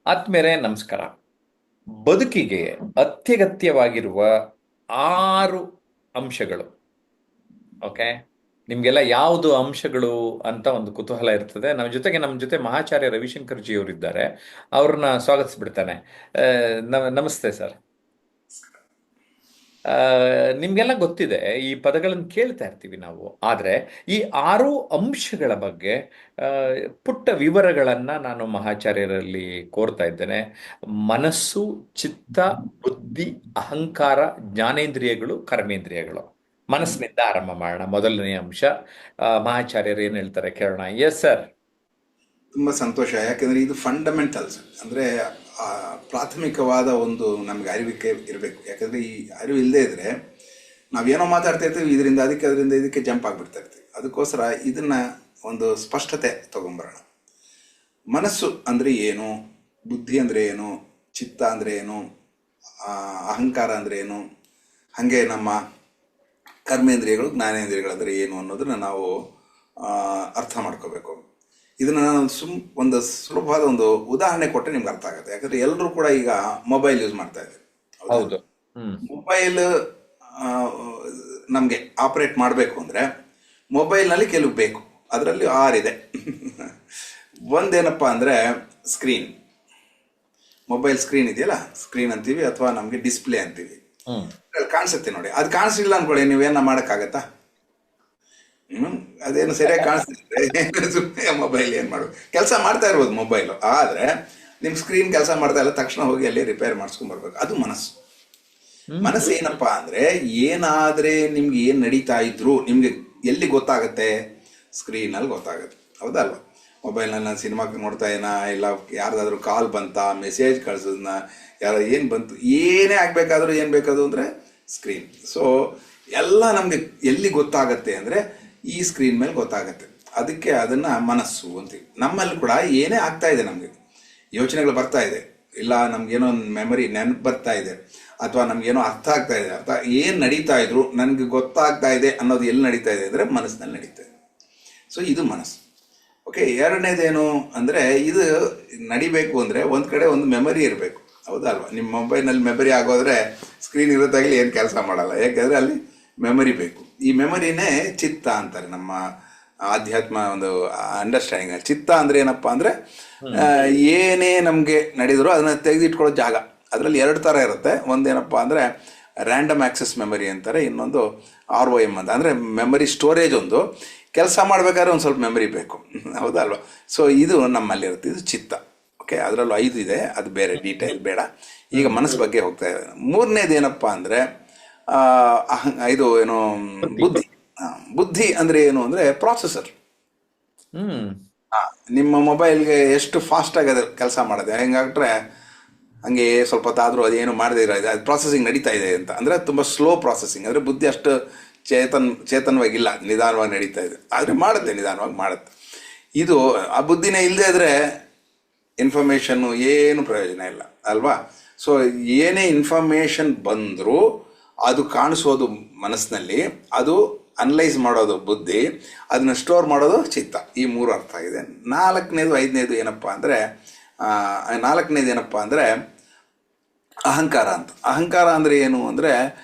ಆತ್ಮೇಲೆ ನಮಸ್ಕಾರ. ಬದುಕಿಗೆ ಅತ್ಯಗತ್ಯವಾಗಿರುವ 6 ಅಂಶಗಳು. ಓಕೆ, ನಿಮ್ಗೆಲ್ಲ ಯಾವುದು ಅಂಶಗಳು ಅಂತ ಒಂದು ಕುತೂಹಲ ಇರ್ತದೆ. ನಮ್ಮ ಜೊತೆ ಮಹಾಚಾರ್ಯ ರವಿಶಂಕರ್ ಜಿ ಅವರಿದ್ದಾರೆ. ಅವ್ರನ್ನ ಸ್ವಾಗತಿಸ್ಬಿಡ್ತಾನೆ. ನಮಸ್ತೆ ಸರ್. ಆ, ನಿಮ್ಗೆಲ್ಲ ಗೊತ್ತಿದೆ, ಈ ಪದಗಳನ್ನು ಕೇಳ್ತಾ ಇರ್ತೀವಿ ನಾವು. ಆದ್ರೆ ಈ 6 ಅಂಶಗಳ ಬಗ್ಗೆ ಆ, ಪುಟ್ಟ ವಿವರಗಳನ್ನ ನಾನು ಮಹಾಚಾರ್ಯರಲ್ಲಿ ಕೋರ್ತಾ ಇದ್ದೇನೆ. ಮನಸ್ಸು, ಚಿತ್ತ, ಬುದ್ಧಿ, ಅಹಂಕಾರ, ಜ್ಞಾನೇಂದ್ರಿಯಗಳು, ಕರ್ಮೇಂದ್ರಿಯಗಳು. ಮನಸ್ಸಿನಿಂದ ಆರಂಭ ಮಾಡೋಣ. ಮೊದಲನೇ ಅಂಶ, ಮಹಾಚಾರ್ಯರು ಏನ್ ಹೇಳ್ತಾರೆ ಕೇಳೋಣ. Yes sir. ತುಂಬ ಸಂತೋಷ. ಯಾಕೆಂದರೆ ಇದು ಫಂಡಮೆಂಟಲ್ಸ್, ಅಂದರೆ ಪ್ರಾಥಮಿಕವಾದ ಒಂದು ನಮಗೆ ಅರಿವಿಕೆ ಇರಬೇಕು. ಯಾಕಂದರೆ ಈ ಅರಿವು ಇಲ್ಲದೇ ಇದ್ದರೆ ನಾವೇನೋ ಮಾತಾಡ್ತಾ ಇರ್ತೀವಿ, ಇದರಿಂದ ಅದಕ್ಕೆ ಅದರಿಂದ ಇದಕ್ಕೆ ಜಂಪ್ ಆಗಿಬಿಡ್ತಾ ಇರ್ತೀವಿ. ಅದಕ್ಕೋಸ್ಕರ ಇದನ್ನು ಒಂದು ಸ್ಪಷ್ಟತೆ ತೊಗೊಂಬರೋಣ. ಮನಸ್ಸು ಅಂದರೆ ಏನು, ಬುದ್ಧಿ ಅಂದರೆ ಏನು, ಚಿತ್ತ ಅಂದರೆ ಏನು, ಅಹಂಕಾರ ಅಂದರೆ ಏನು, ಹಾಗೆ ನಮ್ಮ ಕರ್ಮೇಂದ್ರಿಯಗಳು, ಜ್ಞಾನೇಂದ್ರಿಯಗಳು ಅಂದರೆ ಏನು ಅನ್ನೋದನ್ನು ನಾವು ಅರ್ಥ ಮಾಡ್ಕೋಬೇಕು. ಇದನ್ನು ನಾನು ಒಂದು ಸುಲಭವಾದ ಒಂದು ಉದಾಹರಣೆ ಕೊಟ್ಟರೆ ನಿಮ್ಗೆ ಅರ್ಥ ಆಗುತ್ತೆ. ಯಾಕಂದರೆ ಎಲ್ಲರೂ ಕೂಡ ಈಗ ಮೊಬೈಲ್ ಯೂಸ್ ಮಾಡ್ತಾ ಇದ್ದಾರೆ. ಹೌದು. ಮೊಬೈಲ್ ನಮಗೆ ಆಪರೇಟ್ ಮಾಡಬೇಕು ಅಂದರೆ ಮೊಬೈಲ್ನಲ್ಲಿ ಕೆಲವು ಬೇಕು. ಅದರಲ್ಲಿ 6 ಇದೆ. ಒಂದೇನಪ್ಪ ಅಂದರೆ ಸ್ಕ್ರೀನ್. ಮೊಬೈಲ್ ಸ್ಕ್ರೀನ್ ಇದೆಯಲ್ಲ, ಸ್ಕ್ರೀನ್ ಅಂತೀವಿ ಅಥವಾ ನಮಗೆ ಡಿಸ್ಪ್ಲೇ ಅಂತೀವಿ. ಕಾಣಿಸುತ್ತೆ ನೋಡಿ. ಅದು ಕಾಣಿಸಿಲ್ಲ ಅನ್ಕೊಳ್ಳಿ, ನೀವೇನ ಮಾಡೋಕ್ಕಾಗತ್ತಾ? ಅದೇನು ಸರಿಯಾಗಿ ಕಾಣಿಸ್ತಿದ್ರೆ ಸುಮ್ಮನೆ ಮೊಬೈಲ್ ಏನು ಮಾಡೋದು, ಕೆಲಸ ಮಾಡ್ತಾ ಇರ್ಬೋದು ಮೊಬೈಲು. ಆದರೆ ನಿಮ್ಮ ಸ್ಕ್ರೀನ್ ಕೆಲಸ ಮಾಡ್ತಾ ಇಲ್ಲ, ತಕ್ಷಣ ಹೋಗಿ ಅಲ್ಲಿ ರಿಪೇರ್ ಮಾಡಿಸ್ಕೊಂಡ್ಬರ್ಬೇಕು. ಅದು ಮನಸ್ಸು. ಮನಸ್ಸು ಏನಪ್ಪ ಅಂದರೆ, ಏನಾದರೆ ನಿಮ್ಗೆ ಏನು ನಡೀತಾ ಇದ್ರು ನಿಮಗೆ ಎಲ್ಲಿ ಗೊತ್ತಾಗುತ್ತೆ? ಸ್ಕ್ರೀನಲ್ಲಿ ಗೊತ್ತಾಗುತ್ತೆ. ಹೌದಲ್ವ? ಮೊಬೈಲ್ನಲ್ಲಿ ನಾನು ಸಿನಿಮಾ ನೋಡ್ತಾ ಏನಾ, ಇಲ್ಲ ಯಾರ್ದಾದ್ರೂ ಕಾಲ್ ಬಂತ, ಮೆಸೇಜ್ ಕಳ್ಸೋದನ್ನ, ಯಾರು ಏನು ಬಂತು, ಏನೇ ಆಗಬೇಕಾದ್ರೂ ಏನು ಬೇಕಾದ್ರು ಅಂದರೆ ಸ್ಕ್ರೀನ್. ಸೊ ಎಲ್ಲ ನಮಗೆ ಎಲ್ಲಿ ಗೊತ್ತಾಗತ್ತೆ ಅಂದರೆ ಈ ಸ್ಕ್ರೀನ್ ಮೇಲೆ ಗೊತ್ತಾಗತ್ತೆ. ಅದಕ್ಕೆ ಅದನ್ನು ಮನಸ್ಸು ಅಂತೀವಿ. ನಮ್ಮಲ್ಲಿ ಕೂಡ ಏನೇ ಆಗ್ತಾ ಇದೆ, ನಮಗೆ ಯೋಚನೆಗಳು ಬರ್ತಾ ಇದೆ, ಇಲ್ಲ ನಮ್ಗೇನೋ ಮೆಮರಿ ನೆನಪು ಬರ್ತಾ ಇದೆ, ಅಥವಾ ನಮಗೇನೋ ಅರ್ಥ ಆಗ್ತಾ ಇದೆ, ಏನು ನಡೀತಾ ಇದ್ರು ನನಗೆ ಗೊತ್ತಾಗ್ತಾ ಇದೆ ಅನ್ನೋದು ಎಲ್ಲಿ ನಡೀತಾ ಇದೆ ಅಂದರೆ ಮನಸ್ಸಿನಲ್ಲಿ ನಡೀತಾ ಇದೆ. ಸೊ ಇದು ಮನಸ್ಸು. ಓಕೆ, ಎರಡನೇದೇನು ಅಂದರೆ, ಇದು ನಡಿಬೇಕು ಅಂದರೆ ಒಂದು ಕಡೆ ಒಂದು ಮೆಮರಿ ಇರಬೇಕು. ಹೌದಲ್ವ? ನಿಮ್ಮ ಮೊಬೈಲ್ನಲ್ಲಿ ಮೆಮರಿ ಆಗೋದ್ರೆ ಸ್ಕ್ರೀನ್ ಇರೋದಾಗಲಿ ಏನು ಕೆಲಸ ಮಾಡಲ್ಲ. ಯಾಕೆಂದರೆ ಅಲ್ಲಿ ಮೆಮರಿ ಬೇಕು. ಈ ಮೆಮರಿನೇ ಚಿತ್ತ ಅಂತಾರೆ ನಮ್ಮ ಆಧ್ಯಾತ್ಮ ಒಂದು ಅಂಡರ್ಸ್ಟ್ಯಾಂಡಿಂಗ್. ಚಿತ್ತ ಅಂದರೆ ಏನಪ್ಪ ಅಂದರೆ, ಏನೇ ನಮಗೆ ನಡೆದರೂ ಅದನ್ನು ತೆಗೆದಿಟ್ಕೊಳ್ಳೋ ಜಾಗ. ಅದರಲ್ಲಿ 2 ಥರ ಇರುತ್ತೆ. ಒಂದೇನಪ್ಪ ಅಂದರೆ ರ್ಯಾಂಡಮ್ ಆಕ್ಸೆಸ್ ಮೆಮರಿ ಅಂತಾರೆ, ಇನ್ನೊಂದು ROM ಅಂತ. ಅಂದರೆ ಮೆಮರಿ ಸ್ಟೋರೇಜ್. ಒಂದು ಕೆಲಸ ಮಾಡಬೇಕಾದ್ರೆ ಒಂದು ಸ್ವಲ್ಪ ಮೆಮರಿ ಬೇಕು. ಹೌದಲ್ವ? ಸೊ ಇದು ನಮ್ಮಲ್ಲಿರುತ್ತೆ, ಇದು ಚಿತ್ತ. ಓಕೆ, ಅದರಲ್ಲೂ 5 ಇದೆ, ಅದು ಬೇರೆ ಡೀಟೇಲ್ ಬೇಡ. ಈಗ ಮನಸ್ಸು ಬಗ್ಗೆ ಹೋಗ್ತಾ ಇದೆ. ಮೂರನೇದು ಏನಪ್ಪ ಅಂದರೆ ಇದು ಏನು, ಬುದ್ಧಿ. ಬುದ್ಧಿ ಅಂದರೆ ಏನು ಅಂದರೆ ಪ್ರಾಸೆಸರ್. ನಿಮ್ಮ ಮೊಬೈಲ್ಗೆ ಎಷ್ಟು ಫಾಸ್ಟಾಗಿ ಅದು ಕೆಲಸ ಮಾಡೋದು, ಹೆಂಗಾಗ್ರೆ ಹಂಗೆ ಸ್ವಲ್ಪ ಹೊತ್ತಾದರೂ ಅದೇನು ಮಾಡದೇ ಇರೋ ಅದು ಪ್ರಾಸೆಸಿಂಗ್ ನಡೀತಾ ಇದೆ ಅಂತ. ಅಂದರೆ ತುಂಬ ಸ್ಲೋ ಪ್ರಾಸೆಸಿಂಗ್. ಅಂದರೆ ಬುದ್ಧಿ ಅಷ್ಟು ಚೇತನವಾಗಿಲ್ಲ, ನಿಧಾನವಾಗಿ ನಡೀತಾ ಇದೆ. ಆದರೆ ಮಾಡುತ್ತೆ, ನಿಧಾನವಾಗಿ ಮಾಡುತ್ತೆ. ಇದು ಆ ಬುದ್ಧಿನೇ ಇಲ್ಲದೆ ಇದ್ದರೆ ಇನ್ಫಾರ್ಮೇಷನ್ನು ಏನು ಪ್ರಯೋಜನ ಇಲ್ಲ ಅಲ್ವಾ? ಸೊ ಏನೇ ಇನ್ಫಾರ್ಮೇಷನ್ ಬಂದರೂ ಅದು ಕಾಣಿಸೋದು ಮನಸ್ಸಿನಲ್ಲಿ, ಅದು ಅನಲೈಸ್ ಮಾಡೋದು ಬುದ್ಧಿ, ಅದನ್ನು ಸ್ಟೋರ್ ಮಾಡೋದು ಚಿತ್ತ. ಈ 3 ಅರ್ಥ ಇದೆ. ಐದನೇದು ಏನಪ್ಪ ಅಂದರೆ, ಅಹಂಕಾರ ಅಂತ. ಅಹಂಕಾರ ಅಂದರೆ ಏನು ಅಂದರೆ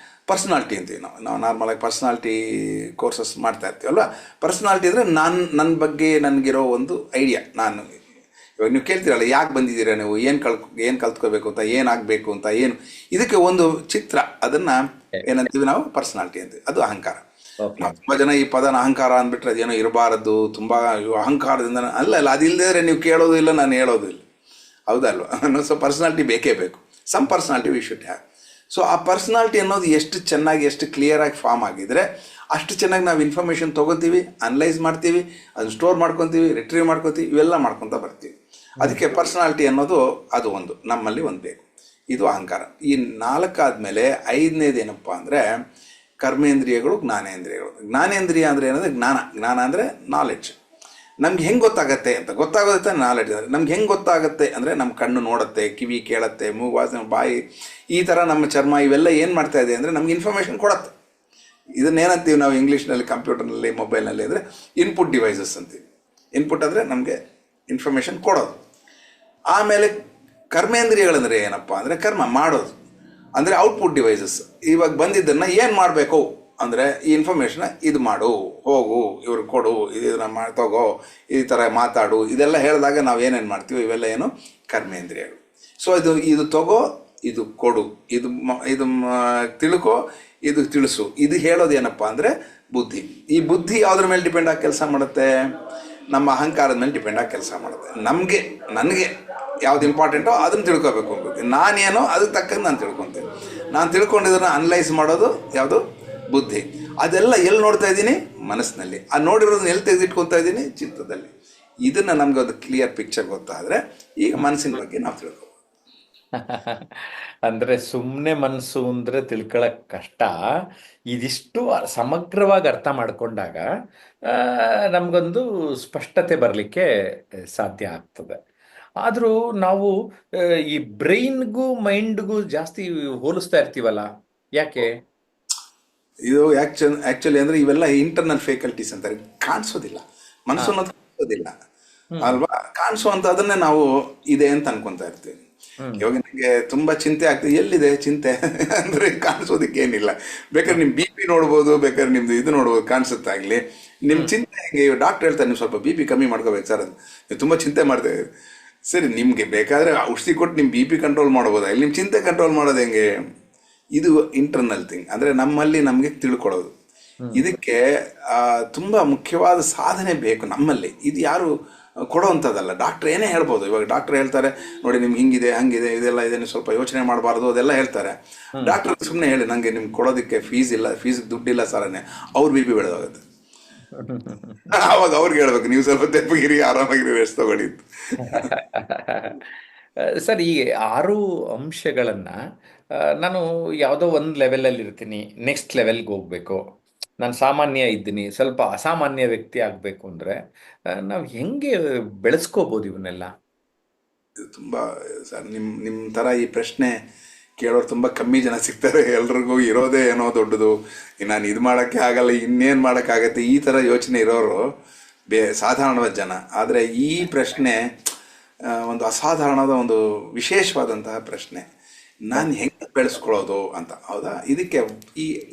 ಪರ್ಸ್ನಾಲಿಟಿ ಅಂತೀವಿ ನಾವು ನಾರ್ಮಲಾಗಿ ಪರ್ಸ್ನಾಲಿಟಿ ಕೋರ್ಸಸ್ ಮಾಡ್ತಾ ಇರ್ತೀವಲ್ವ. ಪರ್ಸ್ನಾಲಿಟಿ ಅಂದರೆ ನನ್ನ ಬಗ್ಗೆ ನನಗಿರೋ ಒಂದು ಐಡಿಯಾ. ಇವಾಗ ನೀವು ಕೇಳ್ತೀರಲ್ಲ, ಯಾಕೆ ಬಂದಿದ್ದೀರಾ ನೀವು, ಏನು ಕಲ್ತ್ಕೋಬೇಕು ಅಂತ, ಏನಾಗಬೇಕು ಅಂತ, ಏನು ಇದಕ್ಕೆ ಒಂದು ಚಿತ್ರ, ಅದನ್ನು ಏನಂತೀವಿ ನಾವು? ಪರ್ಸ್ನಾಲಿಟಿ ಅಂತೀವಿ. ಅದು ಅಹಂಕಾರ. ನಾವು ತುಂಬ ಜನ ಈ ಪದನ ಅಹಂಕಾರ ಅಂದ್ಬಿಟ್ರೆ ಅದೇನೋ ಇರಬಾರದು, ತುಂಬ ಅಹಂಕಾರದಿಂದ ಅಲ್ಲ. ಅದಿಲ್ಲದೆ ನೀವು ಕೇಳೋದು ಇಲ್ಲ, ನಾನು ಹೇಳೋದು ಇಲ್ಲ. ಹೌದಲ್ವ? ಸೊ ಪರ್ಸ್ನಾಲಿಟಿ ಬೇಕೇ ಬೇಕು. Some personality we should have. So ಆ ಪರ್ಸ್ನಾಲಿಟಿ ಅನ್ನೋದು ಎಷ್ಟು ಚೆನ್ನಾಗಿ, ಎಷ್ಟು ಕ್ಲಿಯರಾಗಿ ಫಾರ್ಮ್ ಆಗಿದ್ರೆ ಅಷ್ಟು ಚೆನ್ನಾಗಿ ನಾವು ಇನ್ಫಾರ್ಮೇಷನ್ ತೊಗೋತೀವಿ, ಅನಲೈಸ್ ಮಾಡ್ತೀವಿ, ಅದನ್ನು ಸ್ಟೋರ್ ಮಾಡ್ಕೊತೀವಿ, ರಿಟ್ರೀವ್ ಮಾಡ್ಕೊತೀವಿ, ಇವೆಲ್ಲ ಮಾಡ್ಕೊತ ಬರ್ತೀವಿ. ಅದಕ್ಕೆ ಪರ್ಸನಾಲಿಟಿ ಅನ್ನೋದು ಅದು ಒಂದು ನಮ್ಮಲ್ಲಿ ಒಂದು ಬೇಕು. ಇದು ಅಹಂಕಾರ. ಈ 4 ಆದಮೇಲೆ 5ನೇದು ಏನಪ್ಪ ಅಂದರೆ ಕರ್ಮೇಂದ್ರಿಯಗಳು, ಜ್ಞಾನೇಂದ್ರಿಯಗಳು. ಜ್ಞಾನೇಂದ್ರಿಯ ಅಂದರೆ ಏನಂದರೆ ಜ್ಞಾನ ಅಂದರೆ ನಾಲೆಡ್ಜ್. ನಮ್ಗೆ ಹೆಂಗೆ ಗೊತ್ತಾಗತ್ತೆ ಅಂತ, ಗೊತ್ತಾಗೋದಕ್ಕೆ ನಾಲೆಡ್ಜ್. ಅಂದರೆ ನಮ್ಗೆ ಹೆಂಗೆ ಗೊತ್ತಾಗುತ್ತೆ ಅಂದರೆ, ನಮ್ಮ ಕಣ್ಣು ನೋಡುತ್ತೆ, ಕಿವಿ ಕೇಳುತ್ತೆ, ಮೂಗು ವಾಸನೆ, ಬಾಯಿ, ಈ ಥರ ನಮ್ಮ ಚರ್ಮ ಇವೆಲ್ಲ ಏನು ಮಾಡ್ತಾ ಇದೆ ಅಂದರೆ ನಮ್ಗೆ ಇನ್ಫಾರ್ಮೇಷನ್ ಕೊಡುತ್ತೆ. ಇದನ್ನೇನಂತೀವಿ ನಾವು ಇಂಗ್ಲೀಷ್ನಲ್ಲಿ, ಕಂಪ್ಯೂಟರ್ನಲ್ಲಿ, ಮೊಬೈಲ್ನಲ್ಲಿ ಅಂದರೆ ಇನ್ಪುಟ್ ಡಿವೈಸಸ್ ಅಂತೀವಿ. ಇನ್ಪುಟ್ ಅಂದರೆ ನಮಗೆ ಇನ್ಫಾರ್ಮೇಷನ್ ಕೊಡೋದು. ಆಮೇಲೆ ಕರ್ಮೇಂದ್ರಿಯಗಳಂದ್ರೆ ಏನಪ್ಪ ಅಂದರೆ ಕರ್ಮ ಮಾಡೋದು, ಅಂದರೆ ಔಟ್ಪುಟ್ ಡಿವೈಸಸ್. ಇವಾಗ ಬಂದಿದ್ದನ್ನು ಏನು ಮಾಡಬೇಕು ಅಂದರೆ ಈ ಇನ್ಫಾರ್ಮೇಷನ್ ಇದು ಮಾಡು, ಹೋಗು, ಇವ್ರಿಗೆ ಕೊಡು, ಇದನ್ನ ತಗೋ, ಈ ಥರ ಮಾತಾಡು, ಇದೆಲ್ಲ ಹೇಳಿದಾಗ ನಾವು ಏನೇನು ಮಾಡ್ತೀವಿ ಇವೆಲ್ಲ ಏನು ಕರ್ಮೇಂದ್ರಿಯಗಳು. ಸೊ ಇದು ತಗೋ, ಇದು ಕೊಡು, ತಿಳ್ಕೊ, ಇದು ತಿಳಿಸು, ಇದು ಹೇಳೋದು ಏನಪ್ಪ ಅಂದರೆ ಬುದ್ಧಿ. ಈ ಬುದ್ಧಿ ಯಾವುದ್ರ ಮೇಲೆ ಡಿಪೆಂಡ್ ಆಗಿ ಕೆಲಸ ಮಾಡುತ್ತೆ? ನಮ್ಮ ಅಹಂಕಾರದ ಮೇಲೆ ಡಿಪೆಂಡ್ ಆಗಿ ಕೆಲಸ ಮಾಡುತ್ತೆ. ನನಗೆ ಯಾವ್ದು ಇಂಪಾರ್ಟೆಂಟೋ ಅದನ್ನು ತಿಳ್ಕೊಬೇಕು ಅನ್ಕೋತೀನಿ. ನಾನೇನೋ ಅದಕ್ಕೆ ತಕ್ಕಂಗೆ ನಾನು ತಿಳ್ಕೊತೀನಿ. ನಾನು ತಿಳ್ಕೊಂಡಿದ್ದನ್ನು ಅನಲೈಸ್ ಮಾಡೋದು ಯಾವುದು? ಬುದ್ಧಿ. ಅದೆಲ್ಲ ಎಲ್ಲಿ ನೋಡ್ತಾ ಇದ್ದೀನಿ? ಮನಸ್ಸಿನಲ್ಲಿ. ಆ ನೋಡಿರೋದನ್ನ ಎಲ್ಲಿ ತೆಗೆದಿಟ್ಕೊತಾ ಇದ್ದೀನಿ? ಚಿತ್ತದಲ್ಲಿ. ಇದನ್ನು ನಮ್ಗೆ ಅದು ಕ್ಲಿಯರ್ ಪಿಕ್ಚರ್ ಗೊತ್ತಾದರೆ ಈಗ ಮನಸ್ಸಿನ ಬಗ್ಗೆ ನಾವು ತಿಳ್ಕೊಬೋದು. ಅಂದ್ರೆ ಸುಮ್ಮನೆ ಮನಸ್ಸು ಅಂದ್ರೆ ತಿಳ್ಕೊಳಕ್ ಕಷ್ಟ. ಇದಿಷ್ಟು ಸಮಗ್ರವಾಗಿ ಅರ್ಥ ಮಾಡ್ಕೊಂಡಾಗ ನಮಗೊಂದು ಸ್ಪಷ್ಟತೆ ಬರಲಿಕ್ಕೆ ಸಾಧ್ಯ ಆಗ್ತದೆ. ಆದರೂ ನಾವು ಈ ಬ್ರೈನ್ಗೂ ಮೈಂಡ್ಗೂ ಜಾಸ್ತಿ ಹೋಲಿಸ್ತಾ ಇರ್ತೀವಲ್ಲ, ಯಾಕೆ? ಇದು ಆ್ಯಕ್ಚುಲಿ ಅಂದರೆ ಇವೆಲ್ಲ ಇಂಟರ್ನಲ್ ಫೇಕಲ್ಟೀಸ್ ಅಂತಾರೆ. ಕಾಣಿಸೋದಿಲ್ಲ, ಮನಸ್ಸು ಅನ್ನೋದು ಕಾಣಿಸೋದಿಲ್ಲ ಅಲ್ವಾ? ಕಾಣಿಸುವಂಥದ್ದನ್ನೇ ನಾವು ಇದೆ ಅಂತ ಅನ್ಕೊತಾ ಇರ್ತೀವಿ. ಇವಾಗ ನನಗೆ ತುಂಬ ಚಿಂತೆ ಆಗ್ತದೆ, ಎಲ್ಲಿದೆ ಚಿಂತೆ ಅಂದರೆ ಕಾಣಿಸೋದಕ್ಕೆ ಏನಿಲ್ಲ. ಬೇಕಾದ್ರೆ ನಿಮ್ಮ BP ನೋಡ್ಬೋದು, ಬೇಕಾದ್ರೆ ನಿಮ್ದು ಇದು ನೋಡ್ಬೋದು, ಕಾಣಿಸುತ್ತಾಗಲಿ. ನಿಮ್ಮ ಚಿಂತೆ ಹೆಂಗೆ? ಡಾಕ್ಟರ್ ಹೇಳ್ತಾರೆ ನೀವು ಸ್ವಲ್ಪ BP ಕಮ್ಮಿ ಮಾಡ್ಕೋಬೇಕು ಸರ್, ನೀವು ತುಂಬ ಚಿಂತೆ ಮಾಡ್ತೇವೆ. ಸರಿ, ನಿಮಗೆ ಬೇಕಾದರೆ ಔಷಧಿ ಕೊಟ್ಟು ನಿಮ್ಮ BP ಕಂಟ್ರೋಲ್ ಮಾಡ್ಬೋದಾ? ಇಲ್ಲಿ ನಿಮ್ಮ ಚಿಂತೆ ಕಂಟ್ರೋಲ್ ಮಾಡೋದು ಹೆಂಗೆ? ಇದು ಇಂಟರ್ನಲ್ ಥಿಂಗ್, ಅಂದರೆ ನಮ್ಮಲ್ಲಿ ನಮಗೆ ತಿಳ್ಕೊಳ್ಳೋದು. ಇದಕ್ಕೆ ತುಂಬ ಮುಖ್ಯವಾದ ಸಾಧನೆ ಬೇಕು ನಮ್ಮಲ್ಲಿ. ಇದು ಯಾರು ಕೊಡೋವಂಥದ್ದಲ್ಲ. ಡಾಕ್ಟ್ರ್ ಏನೇ ಹೇಳ್ಬೋದು. ಇವಾಗ ಡಾಕ್ಟ್ರ್ ಹೇಳ್ತಾರೆ ನೋಡಿ ನಿಮ್ಗೆ ಹಿಂಗಿದೆ ಹಂಗಿದೆ ಇದೆಲ್ಲ ಇದೆ, ನೀವು ಸ್ವಲ್ಪ ಯೋಚನೆ ಮಾಡಬಾರ್ದು, ಅದೆಲ್ಲ ಹೇಳ್ತಾರೆ. ಡಾಕ್ಟ್ರ್ ಸುಮ್ಮನೆ ಹೇಳಿ ನನಗೆ ನಿಮ್ಗೆ ಕೊಡೋದಕ್ಕೆ ಫೀಸ್ ಇಲ್ಲ, ಫೀಸಿಗೆ ದುಡ್ಡಿಲ್ಲ ಸರನೆ, ಅವ್ರ BP ಬೆಳೆದೋಗುತ್ತೆ. ಆವಾಗ ಅವ್ರಿಗೆ ಹೇಳ್ಬೇಕು ನೀವು ಸ್ವಲ್ಪ ತೆಪ್ಪಗಿರಿ, ಆರಾಮಾಗಿರಿ, ರೆಸ್ಟ್ ತಗೊಳ್ಳಿ. ಸರ್, ಈ 6 ಅಂಶಗಳನ್ನ ನಾನು ಯಾವುದೋ ಒಂದು ಲೆವೆಲಲ್ಲಿ ಇರ್ತೀನಿ, ನೆಕ್ಸ್ಟ್ ಲೆವೆಲ್ಗೆ ಹೋಗ್ಬೇಕು, ನಾನು ಸಾಮಾನ್ಯ ಇದ್ದೀನಿ, ಸ್ವಲ್ಪ ಅಸಾಮಾನ್ಯ ವ್ಯಕ್ತಿ ಆಗಬೇಕು ಅಂದರೆ ನಾವು ಹೆಂಗೆ ಬೆಳೆಸ್ಕೋಬೋದು ಇವನ್ನೆಲ್ಲ? ಇದು ತುಂಬ ಸರ್, ನಿಮ್ಮ ಥರ ಈ ಪ್ರಶ್ನೆ ಕೇಳೋರು ತುಂಬ ಕಮ್ಮಿ ಜನ ಸಿಗ್ತಾರೆ. ಎಲ್ರಿಗೂ ಇರೋದೇ ಏನೋ ದೊಡ್ಡದು, ನಾನು ಇದು ಮಾಡೋಕ್ಕೆ ಆಗಲ್ಲ, ಇನ್ನೇನು ಮಾಡೋಕ್ಕಾಗತ್ತೆ, ಈ ಥರ ಯೋಚನೆ ಇರೋರು ಸಾಧಾರಣವಾದ ಜನ. ಆದರೆ ಈ ಪ್ರಶ್ನೆ ಒಂದು ಅಸಾಧಾರಣವಾದ ಒಂದು ವಿಶೇಷವಾದಂತಹ ಪ್ರಶ್ನೆ. ನಾನು ಹೆಂಗೆ ಬೆಳೆಸ್ಕೊಳ್ಳೋದು ಅಂತ, ಹೌದಾ? ಇದಕ್ಕೆ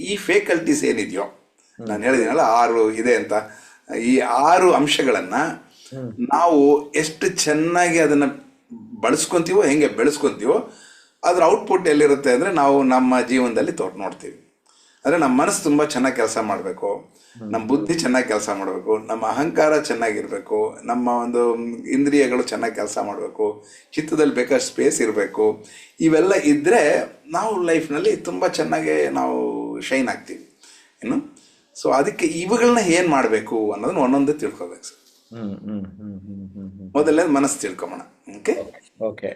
ಈ ಫೇಕಲ್ಟೀಸ್ ಏನಿದೆಯೋ, ನಾನು ಹೇಳಿದ್ದೀನಲ್ಲ 6 ಇದೆ ಅಂತ, ಈ 6 ಅಂಶಗಳನ್ನು ನಾವು ಎಷ್ಟು ಚೆನ್ನಾಗಿ ಅದನ್ನು ಬಳಸ್ಕೊತೀವೋ, ಹೆಂಗೆ ಬೆಳೆಸ್ಕೊತೀವೋ ಅದ್ರ ಔಟ್ಪುಟ್ ಎಲ್ಲಿರುತ್ತೆ ಅಂದರೆ ನಾವು ನಮ್ಮ ಜೀವನದಲ್ಲಿ ನೋಡ್ತೀವಿ. ಅಂದರೆ ನಮ್ಮ ಮನಸ್ಸು ತುಂಬ ಚೆನ್ನಾಗಿ ಕೆಲಸ ಮಾಡಬೇಕು, ನಮ್ಮ ಬುದ್ಧಿ ಚೆನ್ನಾಗಿ ಕೆಲಸ ಮಾಡಬೇಕು, ನಮ್ಮ ಅಹಂಕಾರ ಚೆನ್ನಾಗಿರಬೇಕು, ನಮ್ಮ ಒಂದು ಇಂದ್ರಿಯಗಳು ಚೆನ್ನಾಗಿ ಕೆಲಸ ಮಾಡಬೇಕು, ಚಿತ್ತದಲ್ಲಿ ಬೇಕಾದ ಸ್ಪೇಸ್ ಇರಬೇಕು. ಇವೆಲ್ಲ ಇದ್ದರೆ ನಾವು ಲೈಫ್ನಲ್ಲಿ ತುಂಬ ಚೆನ್ನಾಗಿ ನಾವು ಶೈನ್ ಆಗ್ತೀವಿ. ಏನು ಸೊ ಅದಕ್ಕೆ ಇವುಗಳನ್ನ ಏನು ಮಾಡಬೇಕು ಅನ್ನೋದನ್ನ ಒಂದೊಂದೇ ತಿಳ್ಕೊಬೇಕು ಸರ್. ಮೊದಲನೇ ಮನಸ್ಸು ತಿಳ್ಕೊಂಬೋಣ. ಓಕೆ.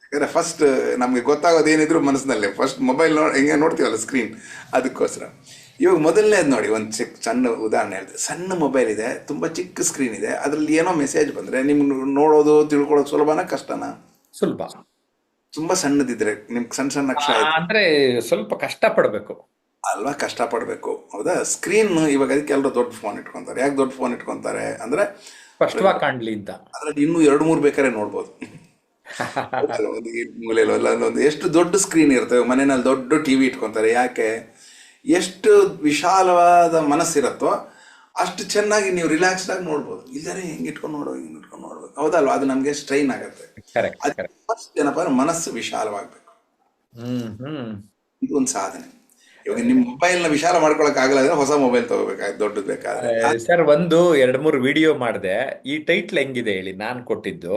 ಯಾಕಂದರೆ ಫಸ್ಟ್ ನಮಗೆ ಗೊತ್ತಾಗೋದು ಏನಿದ್ರು ಮನಸ್ಸಿನಲ್ಲೇ. ಫಸ್ಟ್ ಮೊಬೈಲ್ ಹೆಂಗೆ ನೋಡ್ತೀವಲ್ಲ ಸ್ಕ್ರೀನ್, ಅದಕ್ಕೋಸ್ಕರ. ಇವಾಗ ಮೊದಲನೇದು ನೋಡಿ, ಒಂದು ಸಣ್ಣ ಉದಾಹರಣೆ ಹೇಳ್ತೀವಿ. ಸಣ್ಣ ಮೊಬೈಲ್ ಇದೆ, ತುಂಬ ಚಿಕ್ಕ ಸ್ಕ್ರೀನ್ ಇದೆ, ಅದರಲ್ಲಿ ಏನೋ ಮೆಸೇಜ್ ಬಂದರೆ ನಿಮ್ಗೆ ನೋಡೋದು ತಿಳ್ಕೊಳ್ಳೋದು ಸುಲಭನಾ ಕಷ್ಟನಾ? ಸುಲಭ. ತುಂಬ ಸಣ್ಣದಿದ್ರೆ ನಿಮ್ಗೆ ಸಣ್ಣ ಸಣ್ಣ ಅಕ್ಷರ ಅಂದರೆ ಸ್ವಲ್ಪ ಕಷ್ಟಪಡಬೇಕು ಅಲ್ವಾ? ಕಷ್ಟಪಡಬೇಕು, ಹೌದಾ? ಸ್ಕ್ರೀನ್ ಇವಾಗ ಅದಕ್ಕೆ ಎಲ್ಲರೂ ದೊಡ್ಡ ಫೋನ್ ಇಟ್ಕೊತಾರೆ. ಯಾಕೆ ದೊಡ್ಡ ಫೋನ್ ಇಟ್ಕೊತಾರೆ ಅಂದರೆ ಸ್ಪಷ್ಟವಾಗಿ ಕಾಣಲಿ ಅಂತ. ಅದರಲ್ಲಿ ಇನ್ನೂ 2-3 ಬೇಕಾದ್ರೆ ನೋಡ್ಬೋದು. ಒಂದು ಮೂಲೆಯಲ್ಲ ಒಂದು ಎಷ್ಟು ದೊಡ್ಡ ಸ್ಕ್ರೀನ್ ಇರ್ತವೆ ಮನೆಯಲ್ಲಿ, ದೊಡ್ಡ TV ಇಟ್ಕೊತಾರೆ. ಯಾಕೆ? ಎಷ್ಟು ವಿಶಾಲವಾದ ಮನಸ್ಸಿರುತ್ತೋ ಅಷ್ಟು ಚೆನ್ನಾಗಿ ನೀವು ರಿಲ್ಯಾಕ್ಸ್ಡ್ ಆಗಿ ನೋಡ್ಬೋದು. ಇಲ್ಲದೇ ಹೆಂಗೆ ಇಟ್ಕೊಂಡು ನೋಡ್ಬೋದು, ಹೌದಲ್ವಾ? ಅದು ನಮಗೆ ಸ್ಟ್ರೈನ್ ಆಗುತ್ತೆ. ಏನಪ್ಪ ಅಂದ್ರೆ ಮನಸ್ಸು ವಿಶಾಲವಾಗಬೇಕು. ಇದು ಒಂದು ಸಾಧನೆ. ಇವಾಗ ನಿಮ್ಮ ಮೊಬೈಲ್ನ ವಿಶಾಲ ಮಾಡ್ಕೊಳಕ್ ಆಗಲ್ಲ ಅಂದ್ರೆ ಹೊಸ ಮೊಬೈಲ್ ತಗೋಬೇಕಾದ್ರೆ, ದೊಡ್ಡದು ಬೇಕಾದ್ರೆ. ಸರ್, 1-2-3 ವಿಡಿಯೋ ಮಾಡಿದೆ. ಈ ಟೈಟ್ಲ್ ಹೆಂಗಿದೆ ಹೇಳಿ? ನಾನು ಕೊಟ್ಟಿದ್ದು